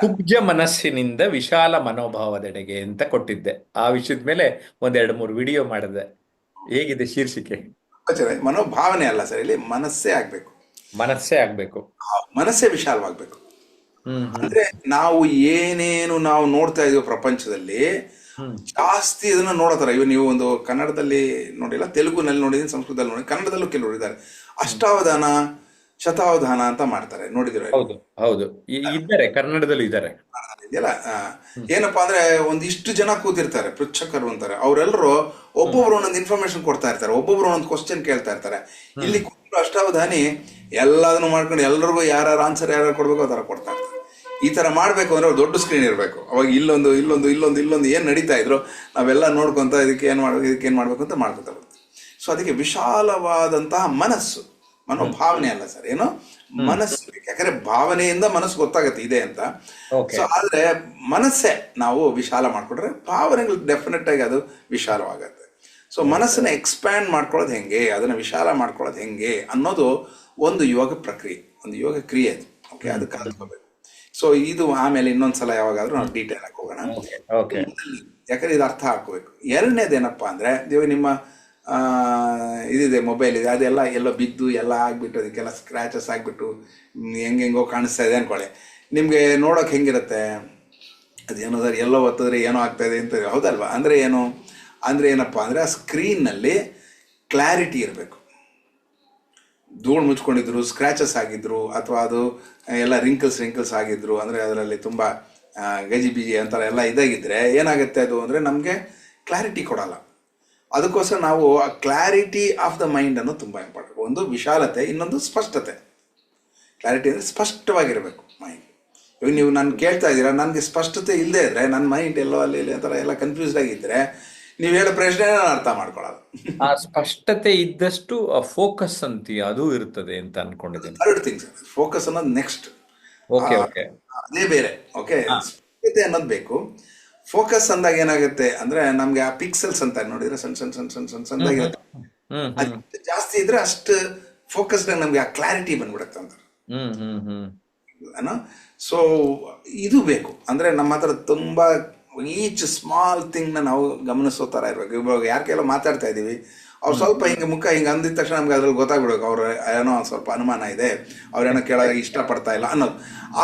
ಕುಬ್ಜ ಮನಸ್ಸಿನಿಂದ ವಿಶಾಲ ಮನೋಭಾವದೆಡೆಗೆ ಅಂತ ಕೊಟ್ಟಿದ್ದೆ. ಆ ವಿಷಯದ ಮೇಲೆ 1-2-3 ವಿಡಿಯೋ ಮಾಡಿದೆ. ಹೇಗಿದೆ ಶೀರ್ಷಿಕೆ? ಮನೋಭಾವನೆ ಅಲ್ಲ ಸರ್, ಇಲ್ಲಿ ಮನಸ್ಸೇ ಆಗ್ಬೇಕು. ಮನಸ್ಸೇ ವಿಶಾಲವಾಗ್ಬೇಕು. ಅಂದ್ರೆ ನಾವು ಏನೇನು ನಾವು ನೋಡ್ತಾ ಇದೀವಿ ಪ್ರಪಂಚದಲ್ಲಿ ಜಾಸ್ತಿ ಇದನ್ನ ನೋಡೋತರ. ಇವ್ ನೀವು ಒಂದು ಕನ್ನಡದಲ್ಲಿ ನೋಡಿಲ್ಲ, ತೆಲುಗುನಲ್ಲಿ ನೋಡಿದೀನಿ, ಸಂಸ್ಕೃತದಲ್ಲಿ ನೋಡಿ, ಕನ್ನಡದಲ್ಲೂ ಕೆಲವರು ಇದ್ದಾರೆ. ಅಷ್ಟಾವಧಾನ, ಶತಾವಧಾನ ಅಂತ ಮಾಡ್ತಾರೆ, ನೋಡಿದಿರ? ಹೌದು, ಇದ್ದಾರೆ, ಕನ್ನಡದಲ್ಲೂ ಇದ್ದಾರೆ. ಇದೆಯಲ್ಲ, ಏನಪ್ಪಾ ಅಂದ್ರೆ ಒಂದಿಷ್ಟು ಜನ ಕೂತಿರ್ತಾರೆ, ಪೃಚ್ಛಕರು ಅಂತಾರೆ. ಅವರೆಲ್ಲರೂ ಒಬ್ಬೊಬ್ರು ಒಂದೊಂದು ಇನ್ಫಾರ್ಮೇಶನ್ ಕೊಡ್ತಾ ಇರ್ತಾರೆ, ಒಬ್ಬೊಬ್ರು ಒಂದೊಂದು ಕ್ವಶನ್ ಕೇಳ್ತಾ ಇರ್ತಾರೆ. ಇಲ್ಲಿ ಕೂತಿರೋ ಅಷ್ಟಾವಧಾನಿ ಎಲ್ಲದನ್ನು ಮಾಡ್ಕೊಂಡು ಎಲ್ರಿಗೂ ಯಾರು ಆನ್ಸರ್ ಯಾರು ಕೊಡ್ಬೇಕು ಆ ಥರ ಕೊಡ್ತಾ ಇರ್ತಾರೆ. ಈ ತರ ಮಾಡ್ಬೇಕು ಅಂದ್ರೆ ದೊಡ್ಡ ಸ್ಕ್ರೀನ್ ಇರಬೇಕು. ಅವಾಗ ಇಲ್ಲೊಂದು ಏನ್ ನಡೀತಾ ಇದ್ರು ನಾವೆಲ್ಲ ನೋಡ್ಕೊಂತ ಇದಕ್ಕೆ ಏನ್ ಮಾಡ್ಬೇಕು ಇದಕ್ಕೆ ಏನ್ ಮಾಡ್ಬೇಕು ಅಂತ ಮಾಡ್ಕೊತ ಬರ್ತೀವಿ. ಸೊ ಅದಕ್ಕೆ ವಿಶಾಲವಾದಂತಹ ಮನಸ್ಸು, ಮನೋಭಾವನೆ ಅಲ್ಲ ಸರ್, ಏನೋ ಮನಸ್ಸು ಬೇಕು. ಯಾಕಂದ್ರೆ ಭಾವನೆಯಿಂದ ಮನಸ್ಸು ಗೊತ್ತಾಗತ್ತೆ ಇದೆ ಅಂತ. ಓಕೆ. ಸೊ ಆದ್ರೆ ಮನಸ್ಸೇ ನಾವು ವಿಶಾಲ ಮಾಡ್ಕೊಂಡ್ರೆ ಭಾವನೆಗಳು ಡೆಫಿನೆಟ್ ಆಗಿ ಅದು ವಿಶಾಲವಾಗತ್ತೆ. ಸೊ ಮನಸ್ಸನ್ನ ಎಕ್ಸ್ಪ್ಯಾಂಡ್ ಮಾಡ್ಕೊಳ್ಳೋದು ಹೆಂಗೆ, ಅದನ್ನ ವಿಶಾಲ ಮಾಡ್ಕೊಳ್ಳೋದು ಹೆಂಗೆ ಅನ್ನೋದು ಒಂದು ಯೋಗ ಪ್ರಕ್ರಿಯೆ, ಒಂದು ಯೋಗ ಕ್ರಿಯೆ ಅದು. ಓಕೆ, ಅದು ಕಲ್ತ್ಕೋಬೇಕು. ಸೊ ಇದು ಆಮೇಲೆ ಇನ್ನೊಂದ್ಸಲ ಯಾವಾಗಾದ್ರೂ ನಾವು ಡೀಟೇಲ್ ಆಗಿ ಹೋಗೋಣ. ಓಕೆ. ಓಕೆ. ಯಾಕಂದ್ರೆ ಇದು ಅರ್ಥ ಹಾಕೋಬೇಕು. ಎರಡನೇದೇನಪ್ಪ ಅಂದ್ರೆ, ಇವಾಗ ನಿಮ್ಮ ಇದಿದೆ, ಮೊಬೈಲ್ ಇದೆ, ಅದೆಲ್ಲ ಎಲ್ಲೋ ಬಿದ್ದು ಎಲ್ಲ ಆಗ್ಬಿಟ್ಟು ಅದಕ್ಕೆಲ್ಲ ಸ್ಕ್ರಾಚಸ್ ಆಗಿಬಿಟ್ಟು ಹೆಂಗೆಂಗೋ ಕಾಣಿಸ್ತಾ ಇದೆ ಅನ್ಕೊಳ್ಳಿ. ನಿಮಗೆ ನೋಡೋಕೆ ಹೆಂಗಿರುತ್ತೆ, ಅದೇನೋದಾದ್ರೆ ಎಲ್ಲೋ ಒತ್ತಿದ್ರೆ ಏನೋ ಆಗ್ತಾ ಇದೆ ಅಂತ, ಹೌದಲ್ವಾ? ಅಂದರೆ ಏನು ಅಂದರೆ ಏನಪ್ಪ ಅಂದರೆ ಆ ಸ್ಕ್ರೀನ್ನಲ್ಲಿ ಕ್ಲಾರಿಟಿ ಇರಬೇಕು. ಧೂಳು ಮುಚ್ಕೊಂಡಿದ್ರು, ಸ್ಕ್ರ್ಯಾಚಸ್ ಆಗಿದ್ರು, ಅಥವಾ ಅದು ಎಲ್ಲ ರಿಂಕಲ್ಸ್ ಆಗಿದ್ರು, ಅಂದರೆ ಅದರಲ್ಲಿ ತುಂಬ ಗಜಿಬಿಜಿ ಅಂತಾರೆ ಎಲ್ಲ ಇದಾಗಿದ್ದರೆ ಏನಾಗುತ್ತೆ ಅದು ಅಂದರೆ ನಮಗೆ ಕ್ಲಾರಿಟಿ ಕೊಡಲ್ಲ. ಅದಕ್ಕೋಸ್ಕರ ನಾವು ಆ ಕ್ಲಾರಿಟಿ ಆಫ್ ದ ಮೈಂಡ್ ಅನ್ನೋದು ತುಂಬ ಇಂಪಾರ್ಟೆಂಟ್. ಒಂದು ವಿಶಾಲತೆ, ಇನ್ನೊಂದು ಸ್ಪಷ್ಟತೆ. ಕ್ಲಾರಿಟಿ ಅಂದರೆ ಸ್ಪಷ್ಟವಾಗಿರಬೇಕು ಮೈಂಡ್. ಇವಾಗ ನೀವು ನಾನು ಕೇಳ್ತಾ ಇದ್ದೀರಾ, ನನಗೆ ಸ್ಪಷ್ಟತೆ ಇಲ್ಲದೆ ಇದ್ದರೆ, ನನ್ನ ಮೈಂಡ್ ಎಲ್ಲೋ ಅಲ್ಲಿ ಇಲ್ಲಿ ಆ ಥರ ಎಲ್ಲ ಕನ್ಫ್ಯೂಸ್ಡ್ ಆಗಿದ್ದರೆ ನೀವು ಹೇಳೋ ಪ್ರಶ್ನೆ ನಾನು ಅರ್ಥ ಮಾಡ್ಕೊಳ್ಳೋದು. ಆ ಸ್ಪಷ್ಟತೆ ಇದ್ದಷ್ಟು ಫೋಕಸ್ ಅಂತೀಯ ಅದು ಇರ್ತದೆ ಅಂತ ಅನ್ಕೊಂಡಿದ್ದೀನಿ. ಎರಡು ಥಿಂಗ್ಸ್. ಫೋಕಸ್ ಅನ್ನೋದು ನೆಕ್ಸ್ಟ್, ಓಕೆ. ಓಕೆ. ಅದೇ ಬೇರೆ. ಓಕೆ, ಸ್ಪಷ್ಟತೆ ಅನ್ನೋದು ಬೇಕು. ಫೋಕಸ್ ಅಂದಾಗ ಏನಾಗುತ್ತೆ ಅಂದ್ರೆ ನಮ್ಗೆ ಆ ಪಿಕ್ಸೆಲ್ಸ್ ಅಂತ ನೋಡಿದ್ರೆ ಸಣ್ಣ ಸಣ್ಣ ಸಣ್ಣ ಸಣ್ಣ ಸಣ್ಣ ಸಣ್ಣದಾಗಿರುತ್ತೆ. ಅದು ಜಾಸ್ತಿ ಇದ್ರೆ ಅಷ್ಟು ಫೋಕಸ್ ನಮ್ಗೆ ಆ ಕ್ಲಾರಿಟಿ ಬಂದ್ಬಿಡುತ್ತೆ ಅಂತ. ಸೊ ಇದು ಬೇಕು. ಅಂದ್ರೆ ನಮ್ಮ ಹತ್ರ ತುಂಬಾ ಈಚ್ ಸ್ಮಾಲ್ ಥಿಂಗ್ ನ ನಾವು ಗಮನಿಸೋ ತರ ಇರ್ಬೇಕು. ಇವಾಗ ಯಾರ ಕೆಲವು ಮಾತಾಡ್ತಾ ಇದೀವಿ, ಅವ್ರು ಸ್ವಲ್ಪ ಹಿಂಗೆ ಮುಖ ಹಿಂಗೆ ಅಂದಿದ ತಕ್ಷಣ ನಮ್ಗೆ ಅದ್ರಲ್ಲಿ ಗೊತ್ತಾಗ್ಬಿಡ್ಬೇಕು ಅವ್ರು ಏನೋ ಸ್ವಲ್ಪ ಅನುಮಾನ ಇದೆ, ಅವ್ರೇನೋ ಕೇಳೋಕೆ ಇಷ್ಟಪಡ್ತಾ ಇಲ್ಲ ಅನ್ನೋದು.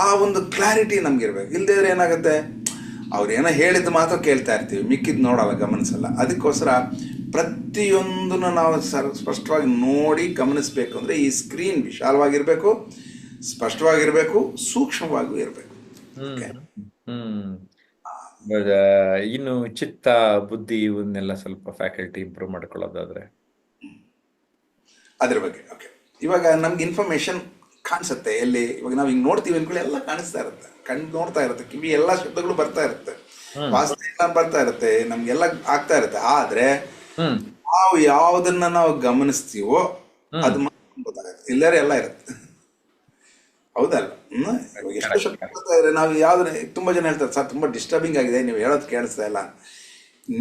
ಆ ಒಂದು ಕ್ಲಾರಿಟಿ ನಮ್ಗೆ ಇರ್ಬೇಕು. ಇಲ್ದಿದ್ರೆ ಏನಾಗುತ್ತೆ, ಅವ್ರೇನೋ ಹೇಳಿದ್ದು ಮಾತ್ರ ಕೇಳ್ತಾ ಇರ್ತೀವಿ, ಮಿಕ್ಕಿದ್ ನೋಡಲ್ಲ, ಗಮನಿಸಲ್ಲ. ಅದಕ್ಕೋಸ್ಕರ ಪ್ರತಿಯೊಂದನ್ನು ನಾವು ಸ್ಪಷ್ಟವಾಗಿ ನೋಡಿ ಗಮನಿಸ್ಬೇಕು ಅಂದ್ರೆ ಈ ಸ್ಕ್ರೀನ್ ವಿಶಾಲವಾಗಿರ್ಬೇಕು, ಸ್ಪಷ್ಟವಾಗಿರ್ಬೇಕು, ಸೂಕ್ಷ್ಮವಾಗೂ ಇರಬೇಕು. ಇನ್ನು ಚಿತ್ತ, ಬುದ್ಧಿ ಇವನ್ನೆಲ್ಲ ಸ್ವಲ್ಪ ಫ್ಯಾಕಲ್ಟಿ ಇಂಪ್ರೂವ್ ಮಾಡ್ಕೊಳ್ಳೋದಾದ್ರೆ ಅದ್ರ ಬಗ್ಗೆ. ಓಕೆ, ಇವಾಗ ನಮ್ಗೆ ಇನ್ಫಾರ್ಮೇಶನ್ ಕಾಣಿಸುತ್ತೆ ಎಲ್ಲಿ. ಇವಾಗ ನಾವು ಹಿಂಗೆ ನೋಡ್ತೀವಿ ಅನ್ಕೊಳ್ಳಿ, ಎಲ್ಲ ಕಾಣಿಸ್ತಾ ಇರುತ್ತೆ, ಕಣ್ಣು ನೋಡ್ತಾ ಇರುತ್ತೆ, ಕಿವಿ ಎಲ್ಲ ಶಬ್ದಗಳು ಬರ್ತಾ ಇರುತ್ತೆ, ವಾಸನೆ ಎಲ್ಲ ಬರ್ತಾ ಇರುತ್ತೆ, ನಮ್ಗೆಲ್ಲ ಆಗ್ತಾ ಇರುತ್ತೆ. ಆದ್ರೆ ನಾವು ಯಾವ್ದನ್ನ ನಾವು ಗಮನಿಸ್ತೀವೋ ಅದು ಮಾತ್ರ ಗೊತ್ತಾಗುತ್ತೆ, ಇಲ್ಲರೆ ಎಲ್ಲ ಇರುತ್ತೆ. ಹೌದಲ್ಲ? ಎಷ್ಟು ಶಬ್ದ ಬರ್ತಾ ಇದ್ರೆ ನಾವು ಯಾವ್ದನ್ನ, ತುಂಬಾ ಜನ ಹೇಳ್ತಾರೆ ಸರ್ ತುಂಬಾ ಡಿಸ್ಟರ್ಬಿಂಗ್ ಆಗಿದೆ, ನೀವು ಹೇಳೋದು ಕೇಳಿಸ್ತಾ ಇಲ್ಲ.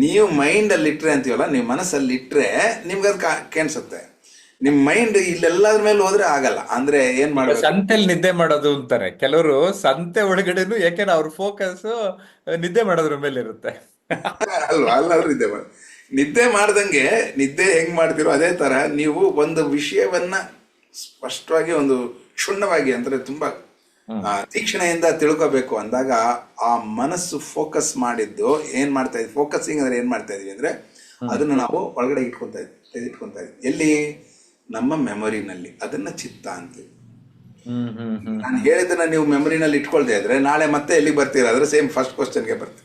ನೀವು ಮೈಂಡ್ ಅಲ್ಲಿ ಇಟ್ರೆ ಅಂತೀವಲ್ಲ, ನೀವು ಮನಸ್ಸಲ್ಲಿ ಇಟ್ರೆ ನಿಮ್ಗೆ ಅದು ಕೇಳಿಸುತ್ತೆ. ನಿಮ್ ಮೈಂಡ್ ಇಲ್ಲೆಲ್ಲದ್ರ ಮೇಲೆ ಹೋದ್ರೆ ಆಗಲ್ಲ. ಅಂದ್ರೆ ಏನ್ ಮಾಡ್ಬೇಕು, ಸಂತೆಲ್ ನಿದ್ದೆ ಮಾಡೋದು ಅಂತಾರೆ ಕೆಲವರು. ಸಂತೆ ಒಳಗಡೆನು ಯಾಕೆಂದ್ರೆ ಅವ್ರ ಫೋಕಸ್ ನಿದ್ದೆ ಮಾಡೋದ್ರ ಮೇಲೆ ಇರುತ್ತೆ. ಅಲ್ವಾ? ಅಲ್ಲಾದ್ರೂ ನಿದ್ದೆ ಮಾಡ್ದಂಗೆ, ನಿದ್ದೆ ಹೆಂಗ್ ಮಾಡ್ತಿರೋ ಅದೇ ತರ ನೀವು ಒಂದು ವಿಷಯವನ್ನ ಸ್ಪಷ್ಟವಾಗಿ, ಒಂದು ಕ್ಷುಣ್ಣವಾಗಿ, ಅಂದ್ರೆ ತುಂಬಾ ತೀಕ್ಷ್ಣೆಯಿಂದ ತಿಳ್ಕೋಬೇಕು ಅಂದಾಗ ಆ ಮನಸ್ಸು ಫೋಕಸ್ ಮಾಡಿದ್ದು ಏನ್ ಮಾಡ್ತಾ ಇದ್ವಿ, ಫೋಕಸಿಂಗ್ ಅಂದ್ರೆ ಏನ್ ಮಾಡ್ತಾ ಇದೀವಿ ಅಂದ್ರೆ ಅದನ್ನ ನಾವು ಒಳಗಡೆ ಇಟ್ಕೊಂತಾ ಇದ್ವಿ. ಎಲ್ಲಿ? ನಮ್ಮ ಮೆಮೊರಿನಲ್ಲಿ. ಅದನ್ನ ಚಿತ್ತ ಅಂತೀವಿ. ನಾನು ಹೇಳಿದ್ದನ್ನ ನೀವು ಮೆಮೊರಿನಲ್ಲಿ ಇಟ್ಕೊಳ್ತಾ ಇದ್ರೆ ನಾಳೆ ಮತ್ತೆ ಎಲ್ಲಿಗೆ ಬರ್ತೀರಾ ಅಂದ್ರೆ ಸೇಮ್ ಫಸ್ಟ್ ಕ್ವಶನ್ಗೆ ಬರ್ತೀವಿ.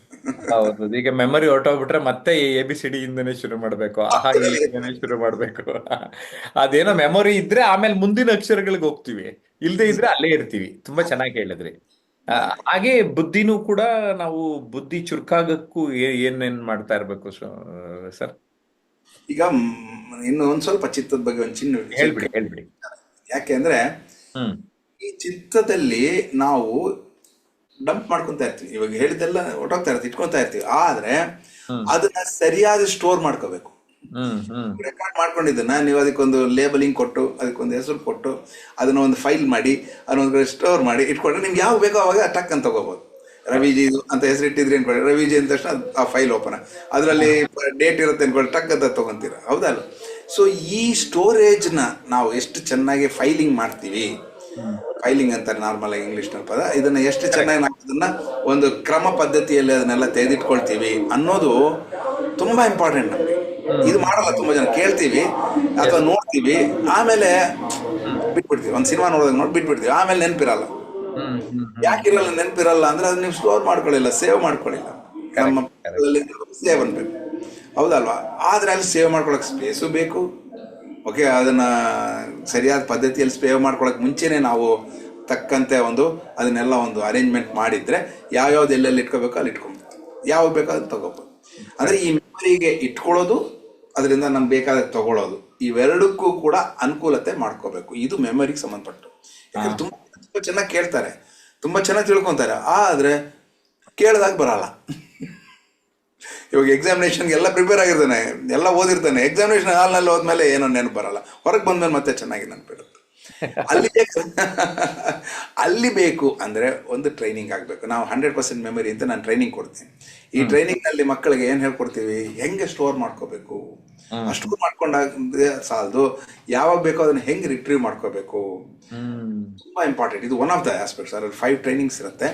ಹೌದು. ಈಗ ಮೆಮೊರಿ ಹೊರಟೋಗ್ಬಿಟ್ರೆ ಮತ್ತೆ ABCD ಇಂದನೇ ಶುರು ಮಾಡ್ಬೇಕು, ಆಹಾ ಇಂದನೇ ಶುರು ಮಾಡ್ಬೇಕು. ಅದೇನೋ ಮೆಮೊರಿ ಇದ್ರೆ ಆಮೇಲೆ ಮುಂದಿನ ಅಕ್ಷರಗಳಿಗೆ ಹೋಗ್ತೀವಿ, ಇಲ್ದೇ ಇದ್ರೆ ಅಲ್ಲೇ ಇರ್ತೀವಿ. ತುಂಬಾ ಚೆನ್ನಾಗಿ ಹೇಳಿದ್ರಿ. ಹಾಗೆ ಬುದ್ಧಿನೂ ಕೂಡ ನಾವು ಬುದ್ಧಿ ಚುರುಕಾಗಕ್ಕೂ ಏನೇನ್ ಮಾಡ್ತಾ ಇರ್ಬೇಕು ಸರ್? ಈಗ ಇನ್ನು ಒಂದ್ ಸ್ವಲ್ಪ ಚಿತ್ತದ ಬಗ್ಗೆ ಒಂದು ಹೇಳ್ಬಿಡಿ. ಯಾಕೆ ಅಂದ್ರೆ ಈ ಚಿತ್ತದಲ್ಲಿ ನಾವು ಡಂಪ್ ಮಾಡ್ಕೊಂತ ಇರ್ತೀವಿ. ಇವಾಗ ಹೇಳಿದ್ದೆಲ್ಲ ಹೊಟ್ಟೋಗ್ತಾ ಇರ್ತೀವಿ, ಇಟ್ಕೊಂತಾ ಇರ್ತೀವಿ. ಆದ್ರೆ ಅದನ್ನ ಸರಿಯಾದ ಸ್ಟೋರ್ ಮಾಡ್ಕೋಬೇಕು. ರೆಕಾರ್ಡ್ ಮಾಡ್ಕೊಂಡಿದ್ದನ್ನ ನೀವು ಅದಕ್ಕೊಂದು ಲೇಬಲಿಂಗ್ ಕೊಟ್ಟು, ಅದಕ್ಕೊಂದು ಹೆಸರು ಕೊಟ್ಟು, ಅದನ್ನ ಒಂದು ಫೈಲ್ ಮಾಡಿ, ಅದನ್ನೊಂದು ಸ್ಟೋರ್ ಮಾಡಿ ಇಟ್ಕೊಂಡ್ರೆ ನಿಮ್ಗೆ ಯಾವ ಬೇಕೋ ಅವಾಗ ಟಕ್ ಅಂತ ತಗೋಬಹುದು. ರವಿಜಿ ಅಂತ ಹೆಸರು ಇಟ್ಟಿದ್ರಿ ಅನ್ಕೊಳ್ಳಿ, ರವಿಜಿ ಅಂದ ತಕ್ಷಣ ಆ ಫೈಲ್ ಓಪನ್, ಅದರಲ್ಲಿ ಡೇಟ್ ಇರುತ್ತೆ ಅನ್ಕೊಳ್ಳಿ, ಟಕ್ ಅಂತ ತಗೊಂತೀರ. ಹೌದಲ್ಲ? ಸೊ ಈ ಸ್ಟೋರೇಜ್ನ ನಾವು ಎಷ್ಟು ಚೆನ್ನಾಗಿ ಫೈಲಿಂಗ್ ಮಾಡ್ತೀವಿ, ಫೈಲಿಂಗ್ ಅಂತಾರೆ ನಾರ್ಮಲ್ ಆಗಿ ಇಂಗ್ಲಿಷ್ ನ ಪದ, ಇದನ್ನ ಎಷ್ಟು ಚೆನ್ನಾಗಿ ನಾವು ಅದನ್ನ ಒಂದು ಕ್ರಮ ಪದ್ಧತಿಯಲ್ಲಿ ಅದನ್ನೆಲ್ಲ ತೆಗೆದಿಟ್ಕೊಳ್ತೀವಿ ಅನ್ನೋದು ತುಂಬಾ ಇಂಪಾರ್ಟೆಂಟ್ ನಮ್ಗೆ. ಇದು ಮಾಡಲ್ಲ ತುಂಬಾ ಜನ. ಕೇಳ್ತೀವಿ ಅಥವಾ ನೋಡ್ತೀವಿ, ಆಮೇಲೆ ಬಿಟ್ಬಿಡ್ತೀವಿ. ಒಂದು ಸಿನಿಮಾ ನೋಡೋದಾಗ ನೋಡಿ ಬಿಟ್ಬಿಡ್ತೀವಿ, ಆಮೇಲೆ ನೆನಪಿರಲ್ಲ. ಯಾಕಿರಲ್ಲ, ನೆನಪಿರಲ್ಲ ಅಂದ್ರೆ ಅದು ನೀವು ಸ್ಟೋರ್ ಮಾಡ್ಕೊಳ್ಳಿಲ್ಲ, ಸೇವ್ ಮಾಡ್ಕೊಳ್ಳಿಲ್ಲ. ನಮ್ಮ ಸೇವ್ ಅನ್ಬೇಕು, ಹೌದಲ್ವಾ? ಆದ್ರೆ ಅಲ್ಲಿ ಸೇವ್ ಮಾಡ್ಕೊಳಕ್ ಸ್ಪೇಸು ಬೇಕು. ಓಕೆ, ಅದನ್ನ ಸರಿಯಾದ ಪದ್ಧತಿಯಲ್ಲಿ ಸೇವ್ ಮಾಡ್ಕೊಳಕ್ ಮುಂಚೆನೆ ನಾವು ತಕ್ಕಂತೆ ಒಂದು ಅದನ್ನೆಲ್ಲ ಒಂದು ಅರೇಂಜ್ಮೆಂಟ್ ಮಾಡಿದ್ರೆ ಯಾವ್ಯಾವ್ದು ಎಲ್ಲೆಲ್ಲಿ ಇಟ್ಕೋಬೇಕೋ ಅಲ್ಲಿ ಇಟ್ಕೊಂಡ್ಬಿಡ್ತೀವಿ, ಯಾವಾಗ ಬೇಕೋ ಅದನ್ನ ತಗೋಬೋದು. ಅಂದ್ರೆ ಈ ಮೆಮೊರಿಗೆ ಇಟ್ಕೊಳ್ಳೋದು, ಅದರಿಂದ ನಮ್ಗೆ ಬೇಕಾದ ತಗೊಳ್ಳೋದು, ಇವೆರಡಕ್ಕೂ ಕೂಡ ಅನುಕೂಲತೆ ಮಾಡ್ಕೋಬೇಕು. ಇದು ಮೆಮೊರಿಗೆ ಸಂಬಂಧಪಟ್ಟು. ಯಾಕಂದ್ರೆ ತುಂಬಾ ತುಂಬಾ ಚೆನ್ನಾಗಿ ಕೇಳ್ತಾರೆ, ತುಂಬಾ ಚೆನ್ನಾಗಿ ತಿಳ್ಕೊಂತಾರೆ, ಆದ್ರೆ ಕೇಳಿದಾಗ ಬರಲ್ಲ. ಇವಾಗ ಎಕ್ಸಾಮಿನೇಷನ್ಗೆ ಎಲ್ಲ ಪ್ರಿಪೇರ್ ಆಗಿರ್ತಾನೆ, ಎಲ್ಲ ಓದಿರ್ತಾನೆ, ಎಕ್ಸಾಮಿನೇಷನ್ ಹಾಲ್ನಲ್ಲಿ ಹೋದ್ಮೇಲೆ ಏನೋ ನೆನಪು ಬರಲ್ಲ, ಹೊರಗೆ ಬಂದ್ಮೇಲೆ ಮತ್ತೆ ಚೆನ್ನಾಗಿ ನೆನಪಿರುತ್ತೆ. ಅಲ್ಲಿ ಅಲ್ಲಿ ಬೇಕು ಅಂದ್ರೆ ಒಂದು ಟ್ರೈನಿಂಗ್ ಆಗಬೇಕು. ನಾವು 100% ಮೆಮೊರಿ ಅಂತ ನಾನು ಟ್ರೈನಿಂಗ್ ಕೊಡ್ತೀನಿ. ಈ ಟ್ರೈನಿಂಗ್ ನಲ್ಲಿ ಮಕ್ಕಳಿಗೆ ಏನ್ ಹೇಳ್ಕೊಡ್ತೀವಿ, ಹೆಂಗೆ ಸ್ಟೋರ್ ಮಾಡ್ಕೋಬೇಕು, ಅಷ್ಟು ಮಾಡ್ಕೊಂಡಾಗ ಸಾಲದು, ಯಾವಾಗ ಬೇಕೋ ಅದನ್ನ ಹೆಂಗೆ ರಿಟ್ರೀವ್ ಮಾಡ್ಕೋಬೇಕು, ತುಂಬಾ ಇಂಪಾರ್ಟೆಂಟ್. ಇದು ಒನ್ ಆಫ್ ದ ಆಸ್ಪೆಕ್ಟ್ಸ್. ಅದ್ರಲ್ಲಿ 5 ಟ್ರೈನಿಂಗ್ಸ್ ಇರುತ್ತೆ.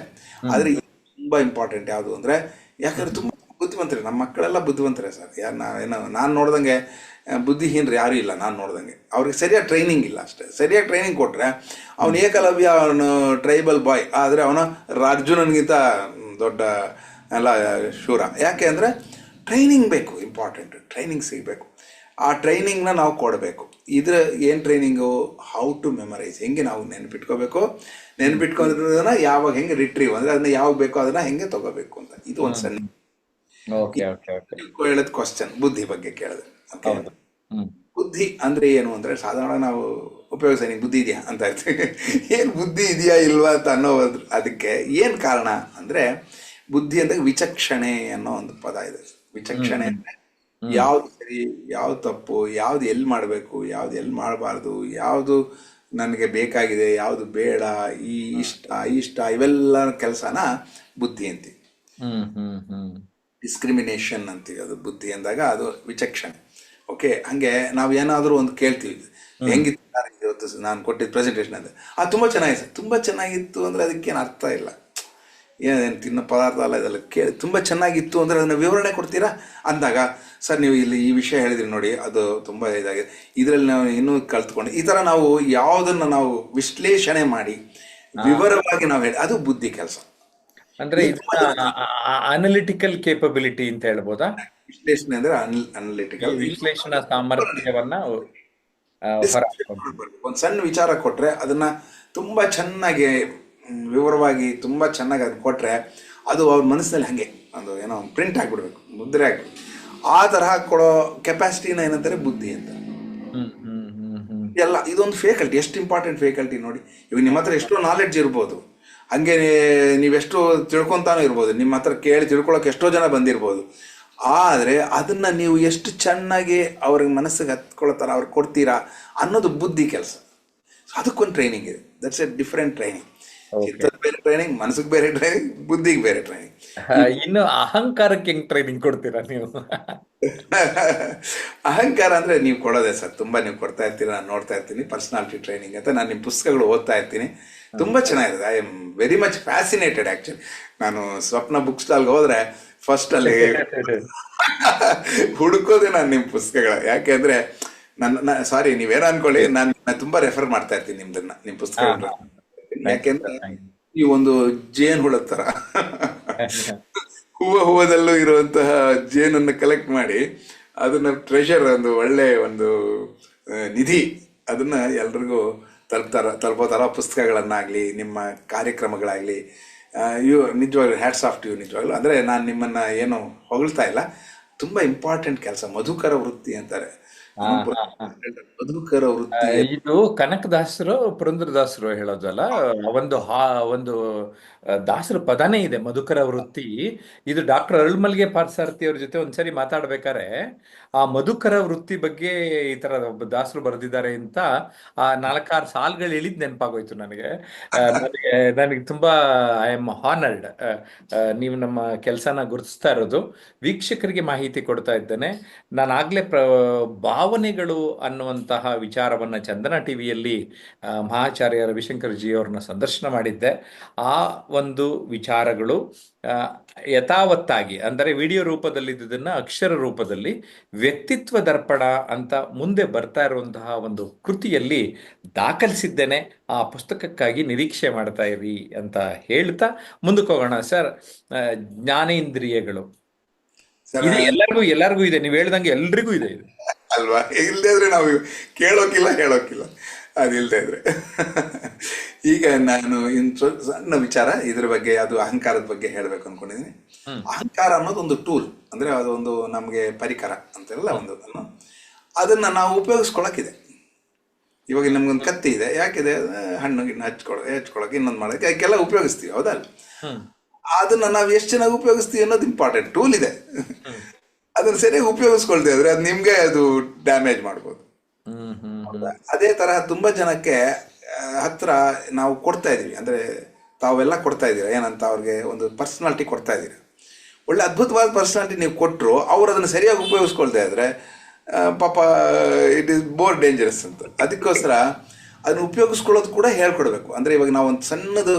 ಆದ್ರೆ ಇದು ತುಂಬಾ ಇಂಪಾರ್ಟೆಂಟ್. ಯಾವುದು ಅಂದ್ರೆ, ಯಾಕಂದ್ರೆ ತುಂಬಾ ಬುದ್ಧಿವಂತರೇ ನಮ್ಮ ಮಕ್ಕಳೆಲ್ಲ, ಬುದ್ಧಿವಂತರೇ ಸರ್. ಯಾರು ನಾವೇನೋ ನಾನು ನೋಡ್ದಂಗೆ ಬುದ್ಧಿಹೀನರು ಯಾರೂ ಇಲ್ಲ ನಾನು ನೋಡ್ದಂಗೆ. ಅವ್ರಿಗೆ ಸರಿಯಾಗಿ ಟ್ರೈನಿಂಗ್ ಇಲ್ಲ ಅಷ್ಟೇ. ಸರಿಯಾಗಿ ಟ್ರೈನಿಂಗ್ ಕೊಟ್ರೆ ಅವನು ಏಕಲವ್ಯ, ಅವನು ಟ್ರೈಬಲ್ ಬಾಯ್, ಆದರೆ ಅವನು ಅರ್ಜುನನ್ಗಿಂತ ದೊಡ್ಡ ಎಲ್ಲ ಶೂರ. ಯಾಕೆ ಅಂದರೆ ಟ್ರೈನಿಂಗ್ ಬೇಕು, ಇಂಪಾರ್ಟೆಂಟ್. ಟ್ರೈನಿಂಗ್ ಸಿಗಬೇಕು. ಆ ಟ್ರೈನಿಂಗ್ನ ನಾವು ಕೊಡಬೇಕು. ಇದ್ರ ಏನು ಟ್ರೈನಿಂಗು, ಹೌ ಟು ಮೆಮರೈಸ್, ಹೆಂಗೆ ನಾವು ನೆನ್ಪಿಟ್ಕೋಬೇಕು, ನೆನ್ಪಿಟ್ಕೊಂಡಿರೋದನ್ನ ಯಾವಾಗ ಹೆಂಗೆ ರಿಟ್ರೀವ್, ಅಂದರೆ ಅದನ್ನ ಯಾವಾಗ ಬೇಕೋ ಅದನ್ನ ಹೆಂಗೆ ತಗೋಬೇಕು ಅಂತ. ಇದು ಒಂದು ಸಣ್ಣ ಓಕೆ ಓಕೆ ಓಕೆ. ಹೇಳೋದು ಕ್ವಶನ್ ಬುದ್ಧಿ ಬಗ್ಗೆ ಕೇಳಿದೆ. ಓಕೆ, ಹೌದು. ಹ್ಮ್ ಬುದ್ಧಿ ಅಂದ್ರೆ ಏನು ಅಂದ್ರೆ, ಸಾಧಾರಣ ನಾವು ಉಪಯೋಗಿಸ ನಿಂಗೆ ಬುದ್ಧಿ ಇದೆಯಾ ಅಂತ ಇರ್ತೀವಿ. ಏನು ಬುದ್ಧಿ ಇದೆಯಾ ಇಲ್ವಾ ಅಂತ ಅನ್ನೋದು, ಅದಕ್ಕೆ ಏನು ಕಾರಣ ಅಂದ್ರೆ, ಬುದ್ಧಿ ಅಂದ್ರೆ ವಿಚಕ್ಷಣೆ ಅನ್ನೋ ಒಂದು ಪದ ಇದೆ. ವಿಚಕ್ಷಣೆ ಅಂದ್ರೆ ಯಾವ್ದು ಸರಿ, ಯಾವ್ದು ತಪ್ಪು, ಯಾವ್ದು ಎಲ್ಲಿ ಮಾಡಬೇಕು, ಯಾವ್ದು ಎಲ್ಲಿ ಮಾಡಬಾರ್ದು, ಯಾವುದು ನನಗೆ ಬೇಕಾಗಿದೆ, ಯಾವುದು ಬೇಡ, ಈ ಇಷ್ಟ ಇಷ್ಟ, ಇವೆಲ್ಲ ಕೆಲಸನ ಬುದ್ಧಿ ಅಂತೀವಿ. ಹ್ಮ್ ಹ್ಮ್ ಹ್ಮ್ ಡಿಸ್ಕ್ರಿಮಿನೇಷನ್ ಅಂತೀವಿ. ಅದು ಬುದ್ಧಿ ಅಂದಾಗ ಅದು ವಿಚಕ್ಷಣೆ. ಓಕೆ, ಹಂಗೆ ನಾವು ಏನಾದರೂ ಒಂದು ಕೇಳ್ತೀವಿ, ಹೆಂಗಿತ್ತು ಸರ್ ಇವತ್ತು ನಾನು ಕೊಟ್ಟಿದ್ದ ಪ್ರೆಸೆಂಟೇಷನ್ ಅಂತ, ಅದು ತುಂಬ ಚೆನ್ನಾಗಿದೆ. ತುಂಬ ಚೆನ್ನಾಗಿತ್ತು ಅಂದರೆ ಅದಕ್ಕೇನು ಅರ್ಥ ಇಲ್ಲ, ಏನೇನು ತಿನ್ನೋ ಪದಾರ್ಥ ಅಲ್ಲ ಇದೆಲ್ಲ. ಕೇಳಿ ತುಂಬ ಚೆನ್ನಾಗಿತ್ತು ಅಂದರೆ ಅದನ್ನು ವಿವರಣೆ ಕೊಡ್ತೀರಾ ಅಂದಾಗ, ಸರ್ ನೀವು ಇಲ್ಲಿ ಈ ವಿಷಯ ಹೇಳಿದ್ರಿ ನೋಡಿ, ಅದು ತುಂಬ ಇದಾಗಿದೆ, ಇದರಲ್ಲಿ ನಾವು ಇನ್ನೂ ಕಲ್ತ್ಕೊಂಡು, ಈ ಥರ ನಾವು ಯಾವುದನ್ನು ನಾವು ವಿಶ್ಲೇಷಣೆ ಮಾಡಿ ವಿವರವಾಗಿ ನಾವು ಹೇಳಿ, ಅದು ಬುದ್ಧಿ ಕೆಲಸ. ಅಂದ್ರೆ ಇದನ್ನ ಅನಲಿಟಿಕಲ್ ಕೇಪಬಿಲಿಟಿ ಅಂತ ಹೇಳ್ಬೋದಾ? ವಿಶ್ಲೇಷಣೆ ಅಂದ್ರೆ ಅನಲಿಟಿಕಲ್. ವಿಶ್ಲೇಷಣಾ ಸಾಮರ್ಥ್ಯವನ್ನ ಹೊರಹಾಕೊಂಡು. ಒಂದು ಸಣ್ಣ ವಿಚಾರ ಕೊಟ್ರೆ ಅದನ್ನ ತುಂಬಾ ಚೆನ್ನಾಗಿ ವಿವರವಾಗಿ ತುಂಬಾ ಚೆನ್ನಾಗಿ ಅದನ್ನ ಕೊಟ್ರೆ, ಅದು ಅವ್ರ ಮನಸ್ಸಿನಲ್ಲಿ ಹಂಗೆ ಒಂದು ಏನೋ ಪ್ರಿಂಟ್ ಆಗ್ಬಿಡ್ಬೇಕು, ಮುದ್ರೆ ಆಗ್ಬಿಡ್ಬೇಕು. ಆ ತರಹ ಕೊಡೋ ಕೆಪಾಸಿಟಿನ ಏನಂತಾರೆ ಬುದ್ಧಿ ಅಂತ. ಹ್ಮ್ ಹ್ಮ್ ಹ್ಮ್ ಹ್ಮ್ ಎಲ್ಲ ಇದೊಂದು ಫೇಕಲ್ಟಿ, ಎಷ್ಟು ಇಂಪಾರ್ಟೆಂಟ್ ಫೇಕಲ್ಟಿ ನೋಡಿ. ಇವಾಗ ನಿಮ್ಮ ಹತ್ರ ಎಷ್ಟೋ ನಾಲೆಡ್ಜ್ ಇರ್ಬೋದು, ಹಂಗೆ ನೀವೆಷ್ಟು ತಿಳ್ಕೊತಾನೂ ಇರ್ಬೋದು, ನಿಮ್ಮ ಹತ್ರ ಕೇಳಿ ತಿಳ್ಕೊಳಕ್ಕೆ ಎಷ್ಟೋ ಜನ ಬಂದಿರ್ಬೋದು, ಆದರೆ ಅದನ್ನ ನೀವು ಎಷ್ಟು ಚೆನ್ನಾಗಿ ಅವ್ರಿಗೆ ಮನಸ್ಸಿಗೆ ಹತ್ಕೊಳ್ಳೋ ಥರ ಅವ್ರಿಗೆ ಕೊಡ್ತೀರಾ ಅನ್ನೋದು ಬುದ್ಧಿ ಕೆಲಸ. ಅದಕ್ಕೊಂದು ಟ್ರೈನಿಂಗ್ ಇದೆ. That's a different training. ಚಿತ್ತದ ಬೇರೆ ಟ್ರೈನಿಂಗ್, ಮನಸ್ಸಿಗೆ ಬೇರೆ ಟ್ರೈನಿಂಗ್, ಬುದ್ಧಿಗೆ ಬೇರೆ ಟ್ರೈನಿಂಗ್. ಇನ್ನು ಅಹಂಕಾರಕ್ಕೆ ಹೆಂಗ್ ಟ್ರೈನಿಂಗ್ ಕೊಡ್ತೀರಾ ನೀವು? ಅಹಂಕಾರ ಅಂದ್ರೆ ನೀವು ಕೊಡೋದೇ ಸರ್, ತುಂಬಾ ನೀವು ಕೊಡ್ತಾ ಇರ್ತೀರ, ನಾನು ನೋಡ್ತಾ ಇರ್ತೀನಿ. ಪರ್ಸನಾಲಿಟಿ ಟ್ರೈನಿಂಗ್ ಅಂತ ನಾನು ನಿಮ್ಮ ಪುಸ್ತಕಗಳು ಓದ್ತಾ ಇರ್ತೀನಿ, ತುಂಬಾ ಚೆನ್ನಾಗಿದೆ. I am very much fascinated actually. ನಾನು ಸ್ವಪ್ನ ಬುಕ್ ಸ್ಟಾಲ್ಗೆ ಹೋದ್ರೆ ಫಸ್ಟ್ ಅಲ್ಲಿ ಹುಡುಕೋದೆ ನಾನು ನಿಮ್ಮ ಪುಸ್ತಕಗಳ. ಯಾಕೆಂದ್ರೆ ನನ್ನ ಸಾರಿ ನೀವೇನೋ ಅನ್ಕೊಳ್ಳಿ, ನಾನು ತುಂಬಾ ರೆಫರ್ ಮಾಡ್ತಾ ಇರ್ತೀನಿ ನಿಮ್ಮ ಪುಸ್ತಕಗಳನ್ನ. ಯಾಕೆಂದ್ರೆ ಈ ಒಂದು ಜೇನು ಹುಳದ ತರ ಹೂವದಲ್ಲೂ ಇರುವಂತಹ ಜೇನನ್ನು ಕಲೆಕ್ಟ್ ಮಾಡಿ ಅದನ್ನ ಟ್ರೆಷರ್, ಒಂದು ಒಳ್ಳೆ ಒಂದು ನಿಧಿ, ಅದನ್ನ ಎಲ್ರಿಗೂ ತಲುಪೋ ಥರ ಪುಸ್ತಕಗಳನ್ನಾಗಲಿ ನಿಮ್ಮ ಕಾರ್ಯಕ್ರಮಗಳಾಗಲಿ, ಇವು ನಿಜವಾಗ್ಲೂ ಹ್ಯಾಟ್ಸ್ ಆಫ್ ಟು ಯು. ನಿಜವಾಗ್ಲೂ ಅಂದರೆ ನಾನು ನಿಮ್ಮನ್ನು ಏನು ಹೊಗಳ್ತಾ ಇಲ್ಲ, ತುಂಬ ಇಂಪಾರ್ಟೆಂಟ್ ಕೆಲಸ. ಮಧುಕರ ವೃತ್ತಿ ಅಂತಾರೆ, ಮಧುಕರ ವೃತ್ತಿ. ಇದು ಕನಕದಾಸರು ಪುರಂದರದಾಸರು ಹೇಳೋದಲ್ಲ, ಒಂದು ದಾಸರ ಪದನೇ ಇದೆ, ಮಧುಕರ ವೃತ್ತಿ. ಇದು ಡಾಕ್ಟರ್ ಅರುಳ್ಮಲ್ಗೆ ಪಾರ್ಸಾರಥಿ ಅವ್ರ ಜೊತೆ ಒಂದ್ಸರಿ ಮಾತಾಡ್ಬೇಕಾರೆ ಆ ಮಧುಕರ ವೃತ್ತಿ ಬಗ್ಗೆ ಈ ತರ ಒಬ್ಬ ದಾಸರು ಬರೆದಿದ್ದಾರೆ ಅಂತ ಆ 4-6 ಸಾಲುಗಳು ಹೇಳಿದ್ ನೆನಪಾಗೋಯ್ತು ನನಗೆ. ನನಗೆ ತುಂಬಾ ಐ ಆಮ್ ಹಾನರ್ಡ್. ನೀವು ನಮ್ಮ ಕೆಲಸನ ಗುರುತಿಸ್ತಾ ಇರೋದು, ವೀಕ್ಷಕರಿಗೆ ಮಾಹಿತಿ ಕೊಡ್ತಾ ಇದ್ದೇನೆ. ನಾನು ಆಗ್ಲೇ ಭಾವನೆಗಳು ಅನ್ನುವಂತಹ ವಿಚಾರವನ್ನ ಚಂದನ ಟಿವಿಯಲ್ಲಿ ಮಹಾಚಾರ್ಯ ರವಿಶಂಕರ್ ಜಿ ಅವ್ರನ್ನ ಸಂದರ್ಶನ ಮಾಡಿದ್ದೆ. ಆ ಒಂದು ವಿಚಾರಗಳು ಯಥಾವತ್ತಾಗಿ, ಅಂದರೆ ವಿಡಿಯೋ ರೂಪದಲ್ಲಿ ಇದ್ದುದನ್ನ ಅಕ್ಷರ ರೂಪದಲ್ಲಿ ವ್ಯಕ್ತಿತ್ವ ದರ್ಪಣ ಅಂತ ಮುಂದೆ ಬರ್ತಾ ಇರುವಂತಹ ಒಂದು ಕೃತಿಯಲ್ಲಿ ದಾಖಲಿಸಿದ್ದೇನೆ. ಆ ಪುಸ್ತಕಕ್ಕಾಗಿ ನಿರೀಕ್ಷೆ ಮಾಡ್ತಾ ಇರಿ ಅಂತ ಹೇಳ್ತಾ ಮುಂದಕ್ಕೆ ಹೋಗೋಣ ಸರ್. ಜ್ಞಾನೇಂದ್ರಿಯಗಳು ಇದೆ, ಎಲ್ಲರಿಗೂ ಇದೆ. ನೀವು ಹೇಳ್ದಂಗೆ ಎಲ್ರಿಗೂ ಇದೆ ಇದು ಅಲ್ವಾ? ಇಲ್ಲದೆ ನಾವು ಕೇಳೋಕಿಲ್ಲ, ಹೇಳೋಕಿಲ್ಲ. ಅದಿಲ್ದೇ ಇದ್ರೆ ಈಗ ನಾನು ಸಣ್ಣ ವಿಚಾರ ಇದ್ರ ಬಗ್ಗೆ, ಅದು ಅಹಂಕಾರದ ಬಗ್ಗೆ ಹೇಳಬೇಕು ಅನ್ಕೊಂಡಿದ್ದೀನಿ. ಹ್ಮ್ ಅಹಂಕಾರ ಅನ್ನೋದು ಒಂದು ಟೂಲ್, ಅಂದ್ರೆ ಅದೊಂದು ನಮಗೆ ಪರಿಕರ ಅಂತೆಲ್ಲ ಹ್ಮ್ ಒಂದು ಅದನ್ನ ನಾವು ಉಪಯೋಗಿಸ್ಕೊಳಕ್ಕಿದೆ. ಇವಾಗ ನಮ್ಗೊಂದು ಕತ್ತಿ ಇದೆ, ಯಾಕಿದೆ? ಹಣ್ಣು ಗಿಣ್ಣು ಹೆಚ್ಕೊಳಕ್ಕೆ, ಇನ್ನೊಂದು ಮಾಡೋಕ್ಕೆ, ಅದಕ್ಕೆಲ್ಲ ಉಪಯೋಗಿಸ್ತೀವಿ, ಹೌದಲ್ಲ? ಹ್ಮ್ ಅದನ್ನ ನಾವು ಎಷ್ಟು ಚೆನ್ನಾಗಿ ಉಪಯೋಗಿಸ್ತೀವಿ ಅನ್ನೋದು ಇಂಪಾರ್ಟೆಂಟ್. ಟೂಲ್ ಇದೆ, ಹ್ಮ್ ಅದನ್ನ ಸರಿಯಾಗಿ ಉಪಯೋಗಿಸ್ಕೊಳ್ತೇವೆ ಅಂದ್ರೆ ಅದು ನಿಮ್ಗೆ ಅದು ಡ್ಯಾಮೇಜ್ ಮಾಡ್ಬೋದು. ಹ್ಮ್ ಹ್ಮ್ ಹ್ಮ್ ಹೌದಾ? ಅದೇ ತರ ತುಂಬಾ ಜನಕ್ಕೆ ಹತ್ರ ನಾವು ಕೊಡ್ತಾ ಇದೀವಿ, ಅಂದ್ರೆ ತಾವೆಲ್ಲ ಕೊಡ್ತಾ ಇದ್ದೀರಾ ಏನಂತ, ಅವ್ರಿಗೆ ಒಂದು ಪರ್ಸನಾಲಿಟಿ ಕೊಡ್ತಾ ಇದ್ದೀರಾ, ಒಳ್ಳೆ ಅದ್ಭುತವಾದ ಪರ್ಸನಾಲಿಟಿ ನೀವು ಕೊಟ್ಟರು, ಅವ್ರು ಅದನ್ನು ಸರಿಯಾಗಿ ಉಪಯೋಗಿಸ್ಕೊಳ್ತಾ ಇದ್ರೆ ಪಾಪ ಇಟ್ ಈಸ್ ಮೋರ್ ಡೇಂಜರಸ್ ಅಂತ. ಅದಕ್ಕೋಸ್ಕರ ಅದನ್ನು ಉಪಯೋಗಿಸ್ಕೊಳ್ಳೋದು ಕೂಡ ಹೇಳ್ಕೊಡ್ಬೇಕು. ಅಂದರೆ ಇವಾಗ ನಾವು ಒಂದು ಸಣ್ಣದು